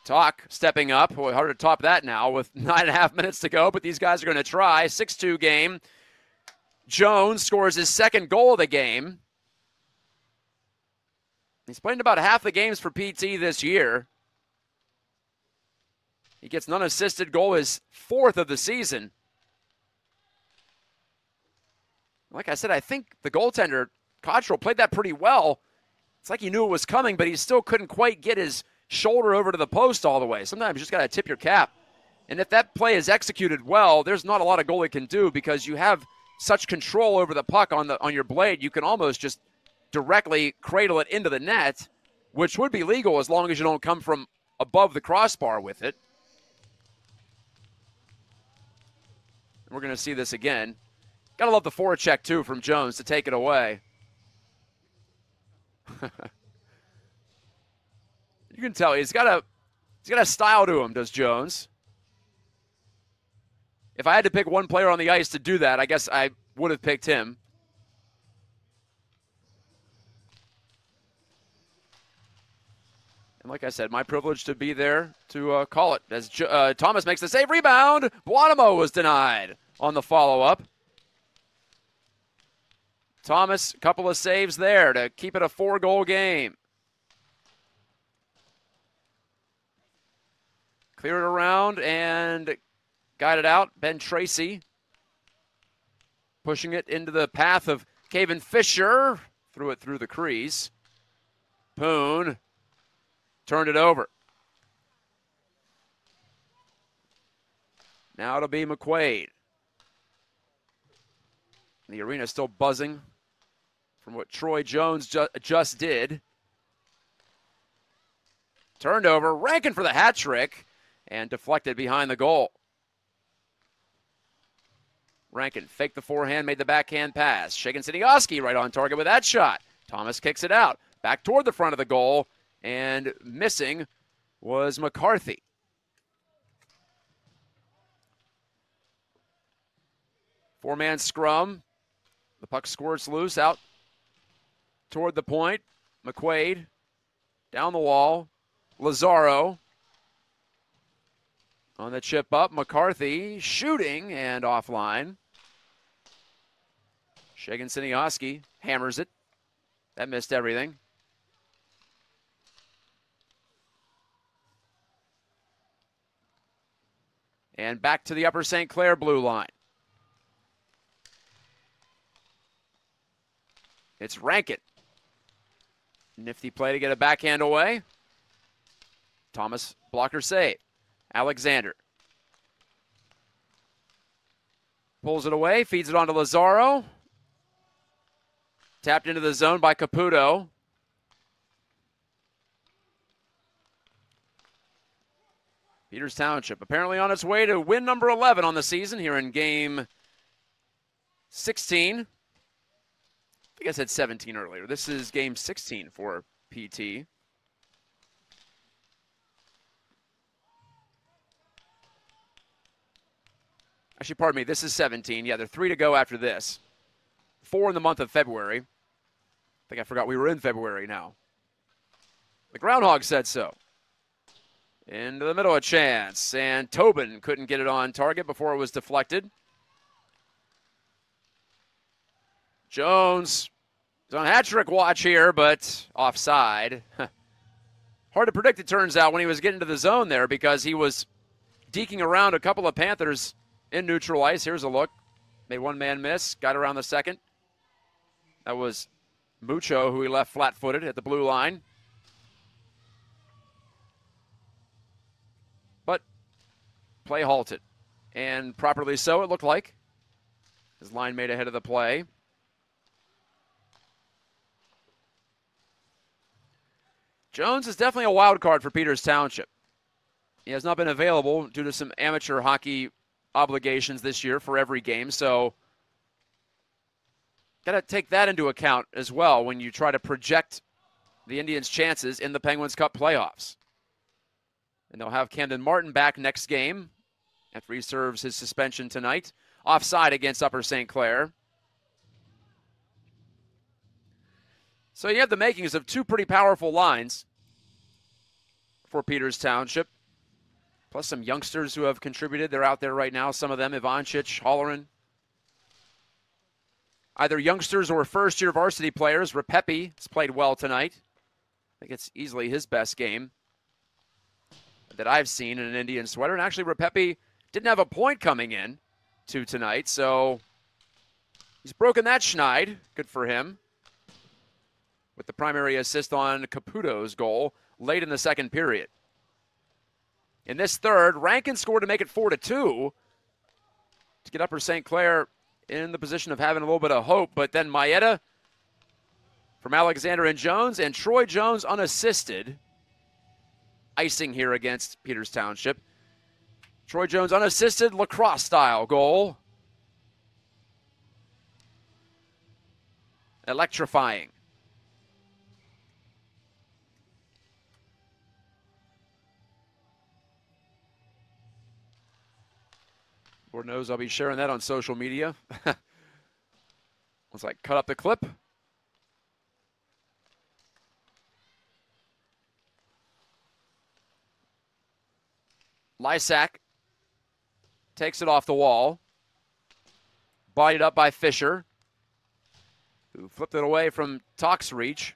Talk stepping up. Boy, hard to top that now with 9.5 minutes to go, but these guys are going to try. 6-2 game. Jones scores his second goal of the game. He's played in about half the games for PT this year. He gets an unassisted goal, his fourth of the season. Like I said, I think the goaltender, Cottrell, played that pretty well. It's like he knew it was coming, but he still couldn't quite get his shoulder over to the post all the way. Sometimes you just got to tip your cap. And if that play is executed well, there's not a lot a goalie can do because you have such control over the puck on your blade. You can almost just directly cradle it into the net, which would be legal as long as you don't come from above the crossbar with it. We're going to see this again. Got to love the forecheck, too, from Jones to take it away. You can tell he's got a style to him, does Jones. If I had to pick one player on the ice to do that, I guess I would have picked him. And like I said, my privilege to be there to call it. As Thomas makes the save, rebound. Buonamo was denied on the follow-up. Thomas, a couple of saves there to keep it a 4-goal game. Clear it around and got it out. Ben Tracy pushing it into the path of Caven Fisher. Threw it through the crease. Poon turned it over. Now it'll be McQuaid. The arena still buzzing from what Troy Jones just did. Turned over, Rankin for the hat trick, and deflected behind the goal. Rankin faked the forehand, made the backhand pass. Shagan-Siniowski right on target with that shot. Thomas kicks it out, back toward the front of the goal, and missing was McCarthy. Four-man scrum. The puck squirts loose out toward the point. McQuaid down the wall. Lazaro on the chip up. McCarthy shooting and offline. Shagan-Siniowski hammers it. That missed everything. And back to the Upper St. Clair blue line. It's Rankin. Nifty play to get a backhand away. Thomas blocker save. Alexander pulls it away, feeds it on to Lazaro. Tapped into the zone by Caputo. Peters Township apparently on its way to win number 11 on the season here in game 16. I think I said 17 earlier. This is game 16 for PT. Actually, pardon me, this is 17. Yeah, there are 3 to go after this. 4 in the month of February. I think I forgot we were in February now. The Groundhog said so. Into the middle, a chance. And Tobin couldn't get it on target before it was deflected. Jones is on hat-trick watch here, but offside. Hard to predict, it turns out, when he was getting to the zone there because he was deking around a couple of Panthers in neutral ice. Here's a look. Made one man miss. Got around the second. That was Mucho, who he left flat-footed at the blue line. But play halted. And properly so, it looked like. His line made ahead of the play. Jones is definitely a wild card for Peters Township. He has not been available due to some amateur hockey obligations this year for every game, so got to take that into account as well when you try to project the Indians' chances in the Penguins Cup playoffs. And they'll have Camden Martin back next game after he serves his suspension tonight. Offside against Upper St. Clair. So you have the makings of 2 pretty powerful lines for Peters Township. Plus some youngsters who have contributed. They're out there right now. Some of them, Ivanchich, Holleran. Either youngsters or first-year varsity players. Repepe has played well tonight. I think it's easily his best game that I've seen in an Indian sweater. And actually, Repepe didn't have a point coming in to tonight, so he's broken that schneid. Good for him. With the primary assist on Caputo's goal late in the second period. In this third, Rankin scored to make it 4-2 to get Upper St. Clair in the position of having a little bit of hope. But then Maeda from Alexander and Jones, and Troy Jones unassisted. Icing here against Peters Township. Troy Jones unassisted, lacrosse-style goal. Electrifying. Lord knows I'll be sharing that on social media. Once I cut up the clip. Lysak takes it off the wall. Bodied up by Fisher, who flipped it away from Talk's reach.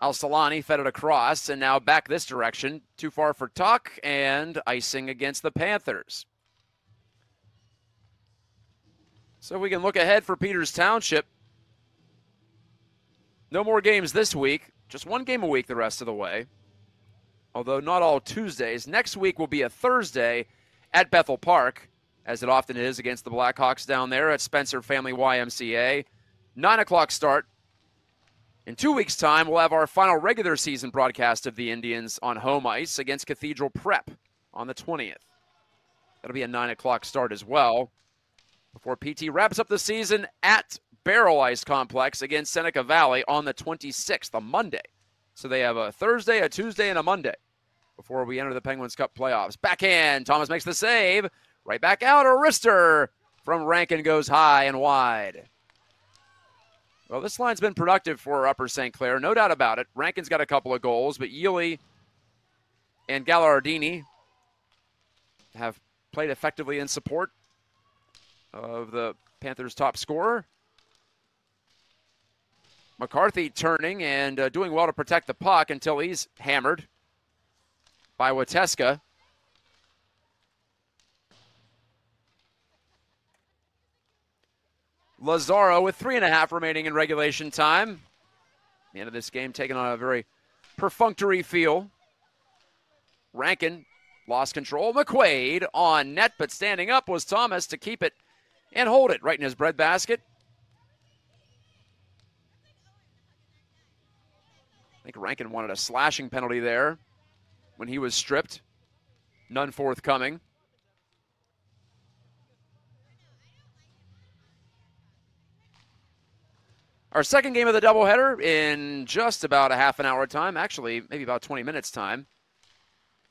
Al-Salani fed it across, and now back this direction. Too far for Talk, and icing against the Panthers. So we can look ahead for Peters Township. No more games this week. Just 1 game a week the rest of the way. Although not all Tuesdays. Next week will be a Thursday at Bethel Park, as it often is against the Blackhawks down there at Spencer Family YMCA. 9 o'clock start. In 2 weeks' time, we'll have our final regular season broadcast of the Indians on home ice against Cathedral Prep on the 20th. That'll be a 9 o'clock start as well, before PT wraps up the season at Barrel Ice Complex against Seneca Valley on the 26th, a Monday. So they have a Thursday, a Tuesday, and a Monday before we enter the Penguins Cup playoffs. Backhand, Thomas makes the save. Right back out, a wrister from Rankin goes high and wide. Well, this line's been productive for Upper St. Clair, no doubt about it. Rankin's got a couple of goals, but Yealy and Gallardini have played effectively in support of the Panthers' top scorer. McCarthy turning and doing well to protect the puck until he's hammered by Wateska. Lazaro with 3.5 remaining in regulation time. The end of this game taking on a very perfunctory feel. Rankin lost control. McQuaid on net, but standing up was Thomas to keep it and hold it right in his breadbasket. I think Rankin wanted a slashing penalty there when he was stripped. None forthcoming. Our second game of the doubleheader in just about a half an hour time, actually maybe about 20 minutes time.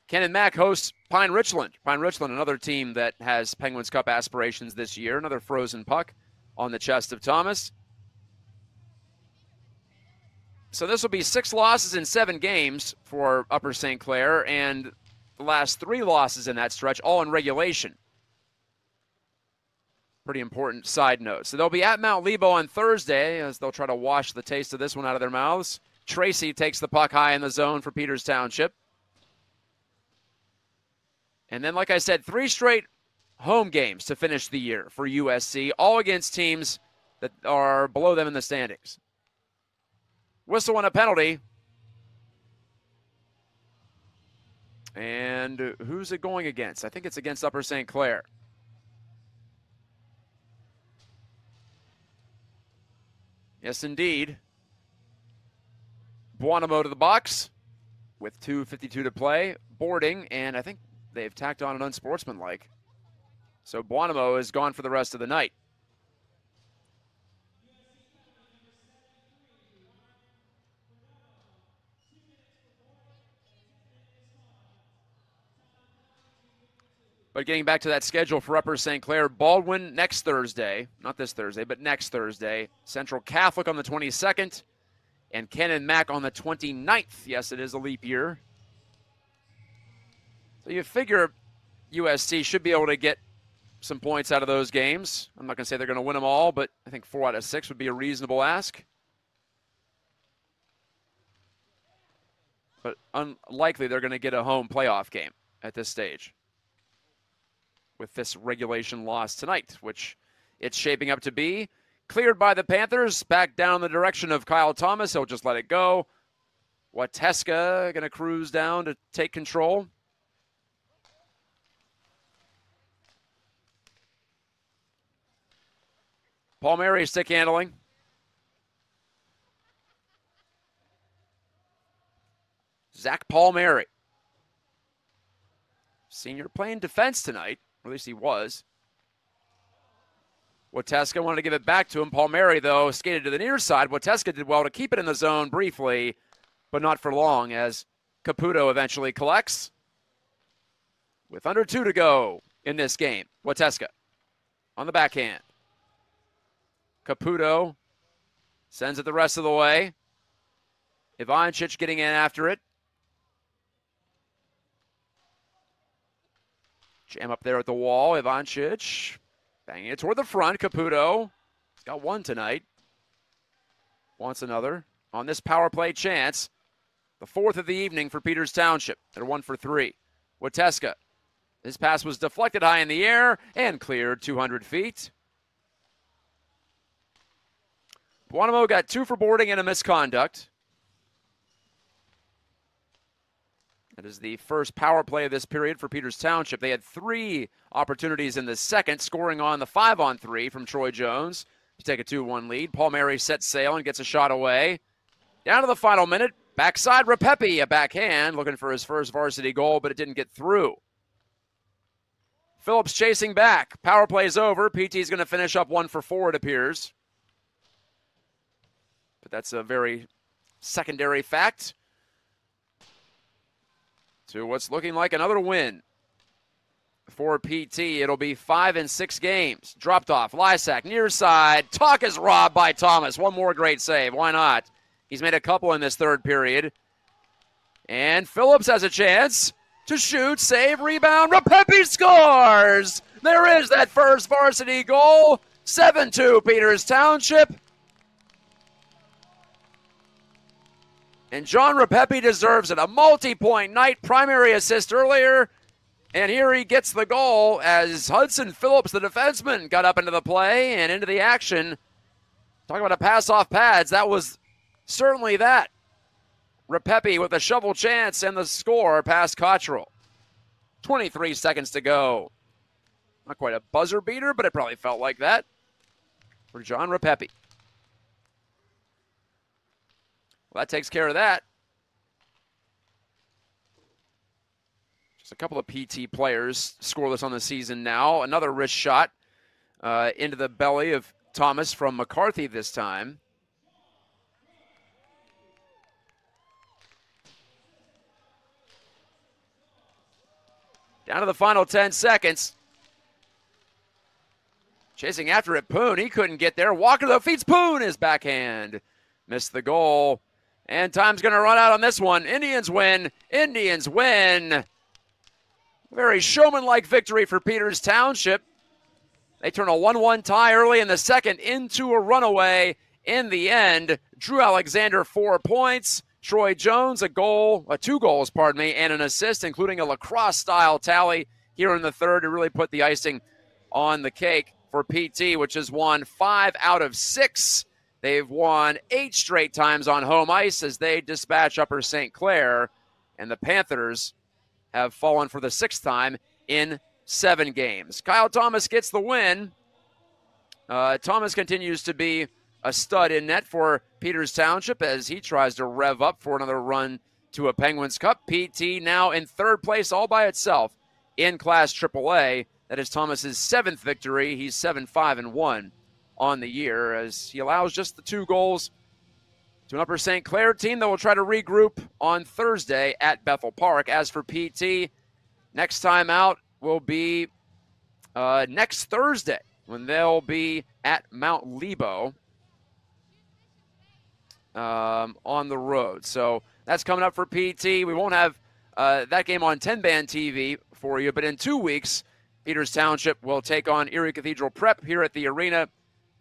Ken and Mac hosts Pine Richland. Pine Richland, another team that has Penguins Cup aspirations this year. Another frozen puck on the chest of Thomas. So this will be 6 losses in 7 games for Upper St. Clair, and the last 3 losses in that stretch, all in regulation. Pretty important side note. So they'll be at Mount Lebo on Thursday as they'll try to wash the taste of this one out of their mouths. Tracy takes the puck high in the zone for Peters Township. And then, like I said, 3 straight home games to finish the year for USC, all against teams that are below them in the standings. Whistle and a penalty. And who's it going against? I think it's against Upper St. Clair. Yes, indeed. Buonamo to the box with 2:52 to play. Boarding, and I think they've tacked on an unsportsmanlike. So Buonamo is gone for the rest of the night. But getting back to that schedule for Upper St. Clair, Baldwin next Thursday, not this Thursday, but next Thursday. Central Catholic on the 22nd, and Ken and Mac on the 29th. Yes, it is a leap year. So you figure USC should be able to get some points out of those games. I'm not going to say they're going to win them all, but I think 4 out of 6 would be a reasonable ask. But unlikely they're going to get a home playoff game at this stage with this regulation loss tonight, which it's shaping up to be. Cleared by the Panthers, back down the direction of Kyle Thomas. He'll just let it go. Gajtka going to cruise down to take control. Palmieri stick handling. Zach Palmieri. Senior playing defense tonight. Or at least he was. Gajtka wanted to give it back to him. Palmieri, though, skated to the near side. Gajtka did well to keep it in the zone briefly, but not for long, as Caputo eventually collects. With under 2 to go in this game. Gajtka on the backhand. Caputo sends it the rest of the way. Ivancic getting in after it. Jam up there at the wall. Ivancic banging it toward the front. Caputo, he's got 1 tonight. Wants another on this power play chance. The 4th of the evening for Peters Township. They're 1 for 3. Gajtka. His pass was deflected high in the air and cleared 200 feet. Buonamo got 2 for boarding and a misconduct. That is the first power play of this period for Peters Township. They had 3 opportunities in the second, scoring on the 5-on-3 from Troy Jones to take a 2-1 lead. Palmieri sets sail and gets a shot away. Down to the final minute. Backside, Repepe, a backhand, looking for his first varsity goal, but it didn't get through. Phillips chasing back. Power play's over. PT's going to finish up 1 for 4, it appears. But that's a very secondary fact to what's looking like another win for PT. It'll be 5 in 6 games. Dropped off. Lysak near side. Talk is robbed by Thomas. 1 more great save. Why not? He's made a couple in this third period. And Phillips has a chance to shoot, save, rebound. Repepe scores! There is that first varsity goal. 7-2 Peters Township. And John Repepe deserves it. A multi-point night, primary assist earlier. And here he gets the goal as Hudson Phillips, the defenseman, got up into the play and into the action. Talk about a pass off pads. That was certainly that. Repepe with a shovel chance and the score past Cottrell. 23 seconds to go. Not quite a buzzer beater, but it probably felt like that for John Repepe. Well, that takes care of that. Just a couple of PT players scoreless on the season now. Another wrist shot into the belly of Thomas from McCarthy this time. Down to the final 10 seconds. Chasing after it, Poon. He couldn't get there. Walker, though, feeds Poon. His backhand missed the goal. And time's going to run out on this one. Indians win. Indians win. Very showman-like victory for Peters Township. They turn a 1-1 tie early in the second into a runaway in the end. Drew Alexander, 4 points. Troy Jones, two goals, and an assist, including a lacrosse-style tally here in the third to really put the icing on the cake for PT, which has won 5 out of 6. They've won 8 straight times on home ice as they dispatch Upper St. Clair, and the Panthers have fallen for the 6th time in 7 games. Kyle Thomas gets the win. Thomas continues to be a stud in net for Peters Township as he tries to rev up for another run to a Penguins Cup. PT now in 3rd place all by itself in Class AAA. That is Thomas's 7th victory. He's 7-5-1 on the year as he allows just the 2 goals to an Upper St. Clair team that will try to regroup on Thursday at Bethel Park. As for PT, next time out will be next Thursday when they'll be at Mount Lebo on the road. So that's coming up for PT. We won't have that game on TenbandTV for you, but in 2 weeks, Peters Township will take on Erie Cathedral Prep here at the arena,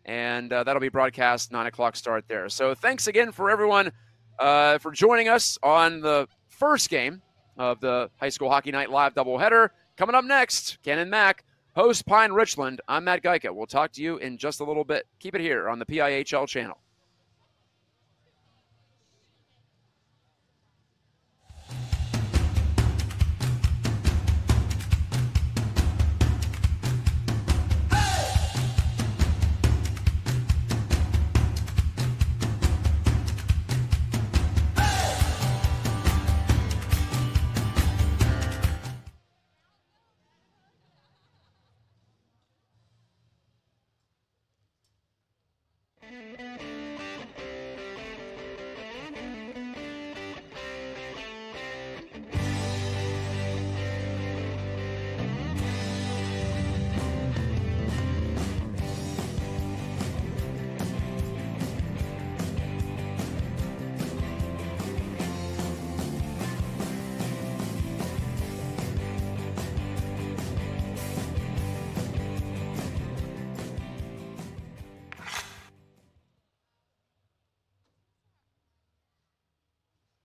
and that'll be broadcast 9 o'clock start there. So thanks again for everyone for joining us on the first game of the High School Hockey Night Live doubleheader. Coming up next, Ken and Mac host Pine Richland. I'm Matt Gajtka. We'll talk to you in just a little bit. Keep it here on the PIHL channel.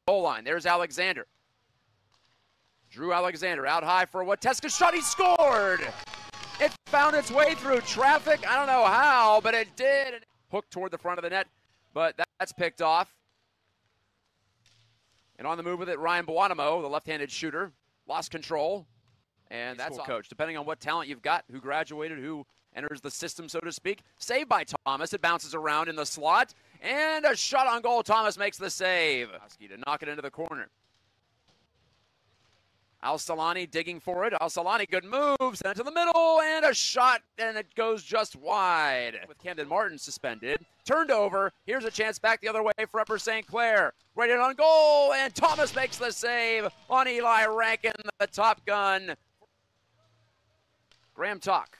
Goal line. There's Alexander. Drew Alexander out high for a Wieteska shot. He scored! It found its way through traffic. I don't know how, but it did. Hooked toward the front of the net, but that's picked off. And on the move with it, Ryan Buonamo, the left-handed shooter, lost control. And that's coach. Depending on what talent you've got, who graduated, who enters the system, so to speak. Saved by Thomas. It bounces around in the slot. And a shot on goal. Thomas makes the save. To knock it into the corner. Al-Salani digging for it. Al-Salani, good move. Sent it to the middle. And a shot. And it goes just wide. With Camden Martin suspended. Turned over. Here's a chance back the other way for Upper St. Clair. Right in on goal. And Thomas makes the save on Eli Rankin, the top gun. Graham Tuck.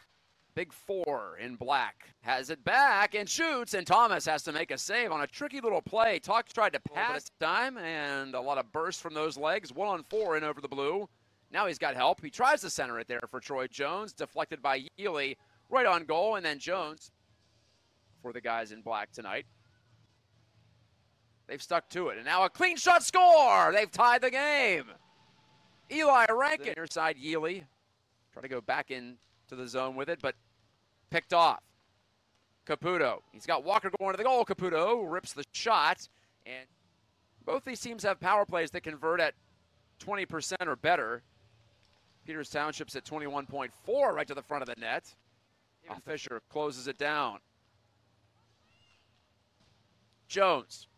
Big 4 in black. Has it back and shoots, and Thomas has to make a save on a tricky little play. Tuck tried to pass time, and a lot of burst from those legs. 1-on-4 in over the blue. Now he's got help. He tries to center it there for Troy Jones. Deflected by Yealy. Right on goal, and then Jones for the guys in black tonight. They've stuck to it, and now a clean shot score! They've tied the game. Eli Rankin. Near side Yealy. Try to go back into the zone with it, but picked off. Caputo. He's got Walker going to the goal. Caputo rips the shot. And both these teams have power plays that convert at 20% or better. Peters Township's at 21.4 right to the front of the net. Fisher closes it down. Jones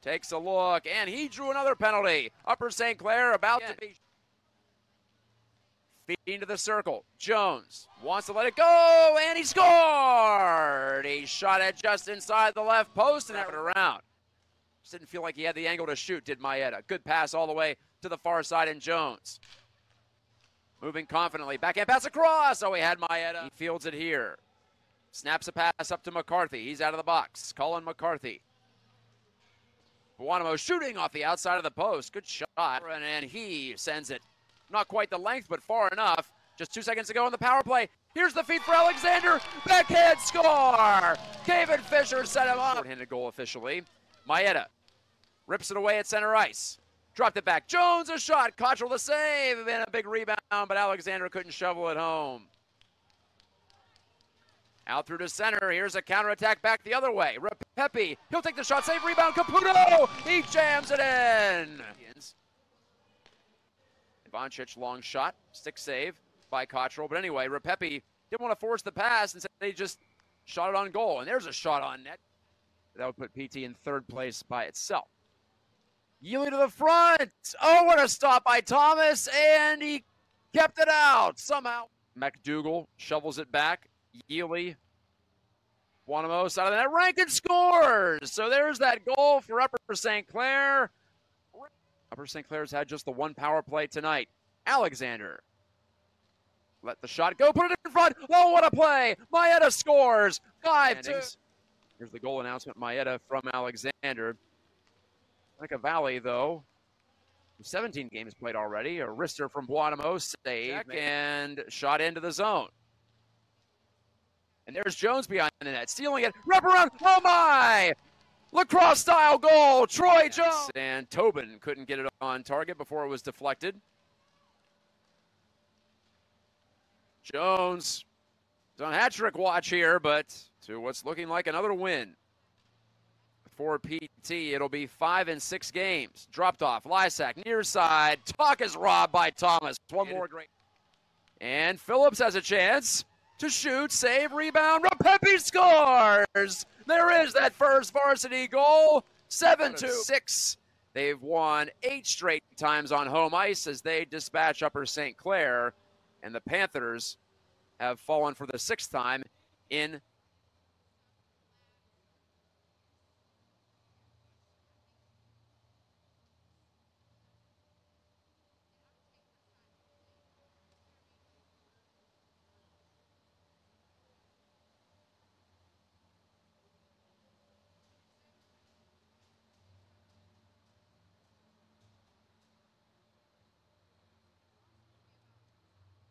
takes a look, and he drew another penalty. Upper St. Clair about to be feeding to the circle. Jones wants to let it go, and he scored! He shot it just inside the left post and wrapped it around. Just didn't feel like he had the angle to shoot, did Maeda. Good pass all the way to the far side, and Jones Moving confidently. Backhand pass across. Oh, he had Maeda. He fields it here. Snaps a pass up to McCarthy. He's out of the box. Colin McCarthy. Buonamo shooting off the outside of the post. Good shot. And he sends it. Not quite the length, but far enough. Just 2 seconds to go in the power play. Here's the feed for Alexander. Backhand score! David Fisher set him up. Short-handed goal officially. Maeda rips it away at center ice. Dropped it back. Jones a shot. Cottrell the save. And a big rebound, but Alexander couldn't shovel it home. Out through to center. Here's a counterattack back the other way. Repepi. He'll take the shot. Save rebound. Caputo. He jams it in. Ivancic long shot. Stick save by Cottrell. But anyway, Repepi didn't want to force the pass and said they just shot it on goal. And there's a shot on net. That would put PT in third place by itself. Yealy to the front. Oh, what a stop by Thomas. And he kept it out somehow. McDougal shovels it back. Yealy. Buonamo side of the net. Rankin scores. So there's that goal for Upper St. Clair. Upper St. Clair's had just the one power play tonight. Alexander. Let the shot go. Put it in front. Oh, what a play. Maeda scores. 5-2. Here's the goal announcement. Maeda from Alexander. Seneca Valley, though, 17 games played already. A wrister from Buonamo, save, and shot into the zone. And there's Jones behind the net, stealing it. Wrap around. Oh, my! Lacrosse-style goal. Troy Jones. And Tobin couldn't get it on target before it was deflected. Jones is on hat-trick watch here, but to what's looking like another win. For PT, it'll be 5 in 6 games. Dropped off. Lysak near side. Talk is robbed by Thomas. One more great. And Phillips has a chance to shoot, save, rebound. Repepi scores. There is that first varsity goal. 7-6. They've won 8 straight times on home ice as they dispatch Upper St. Clair. And the Panthers have fallen for the 6th time in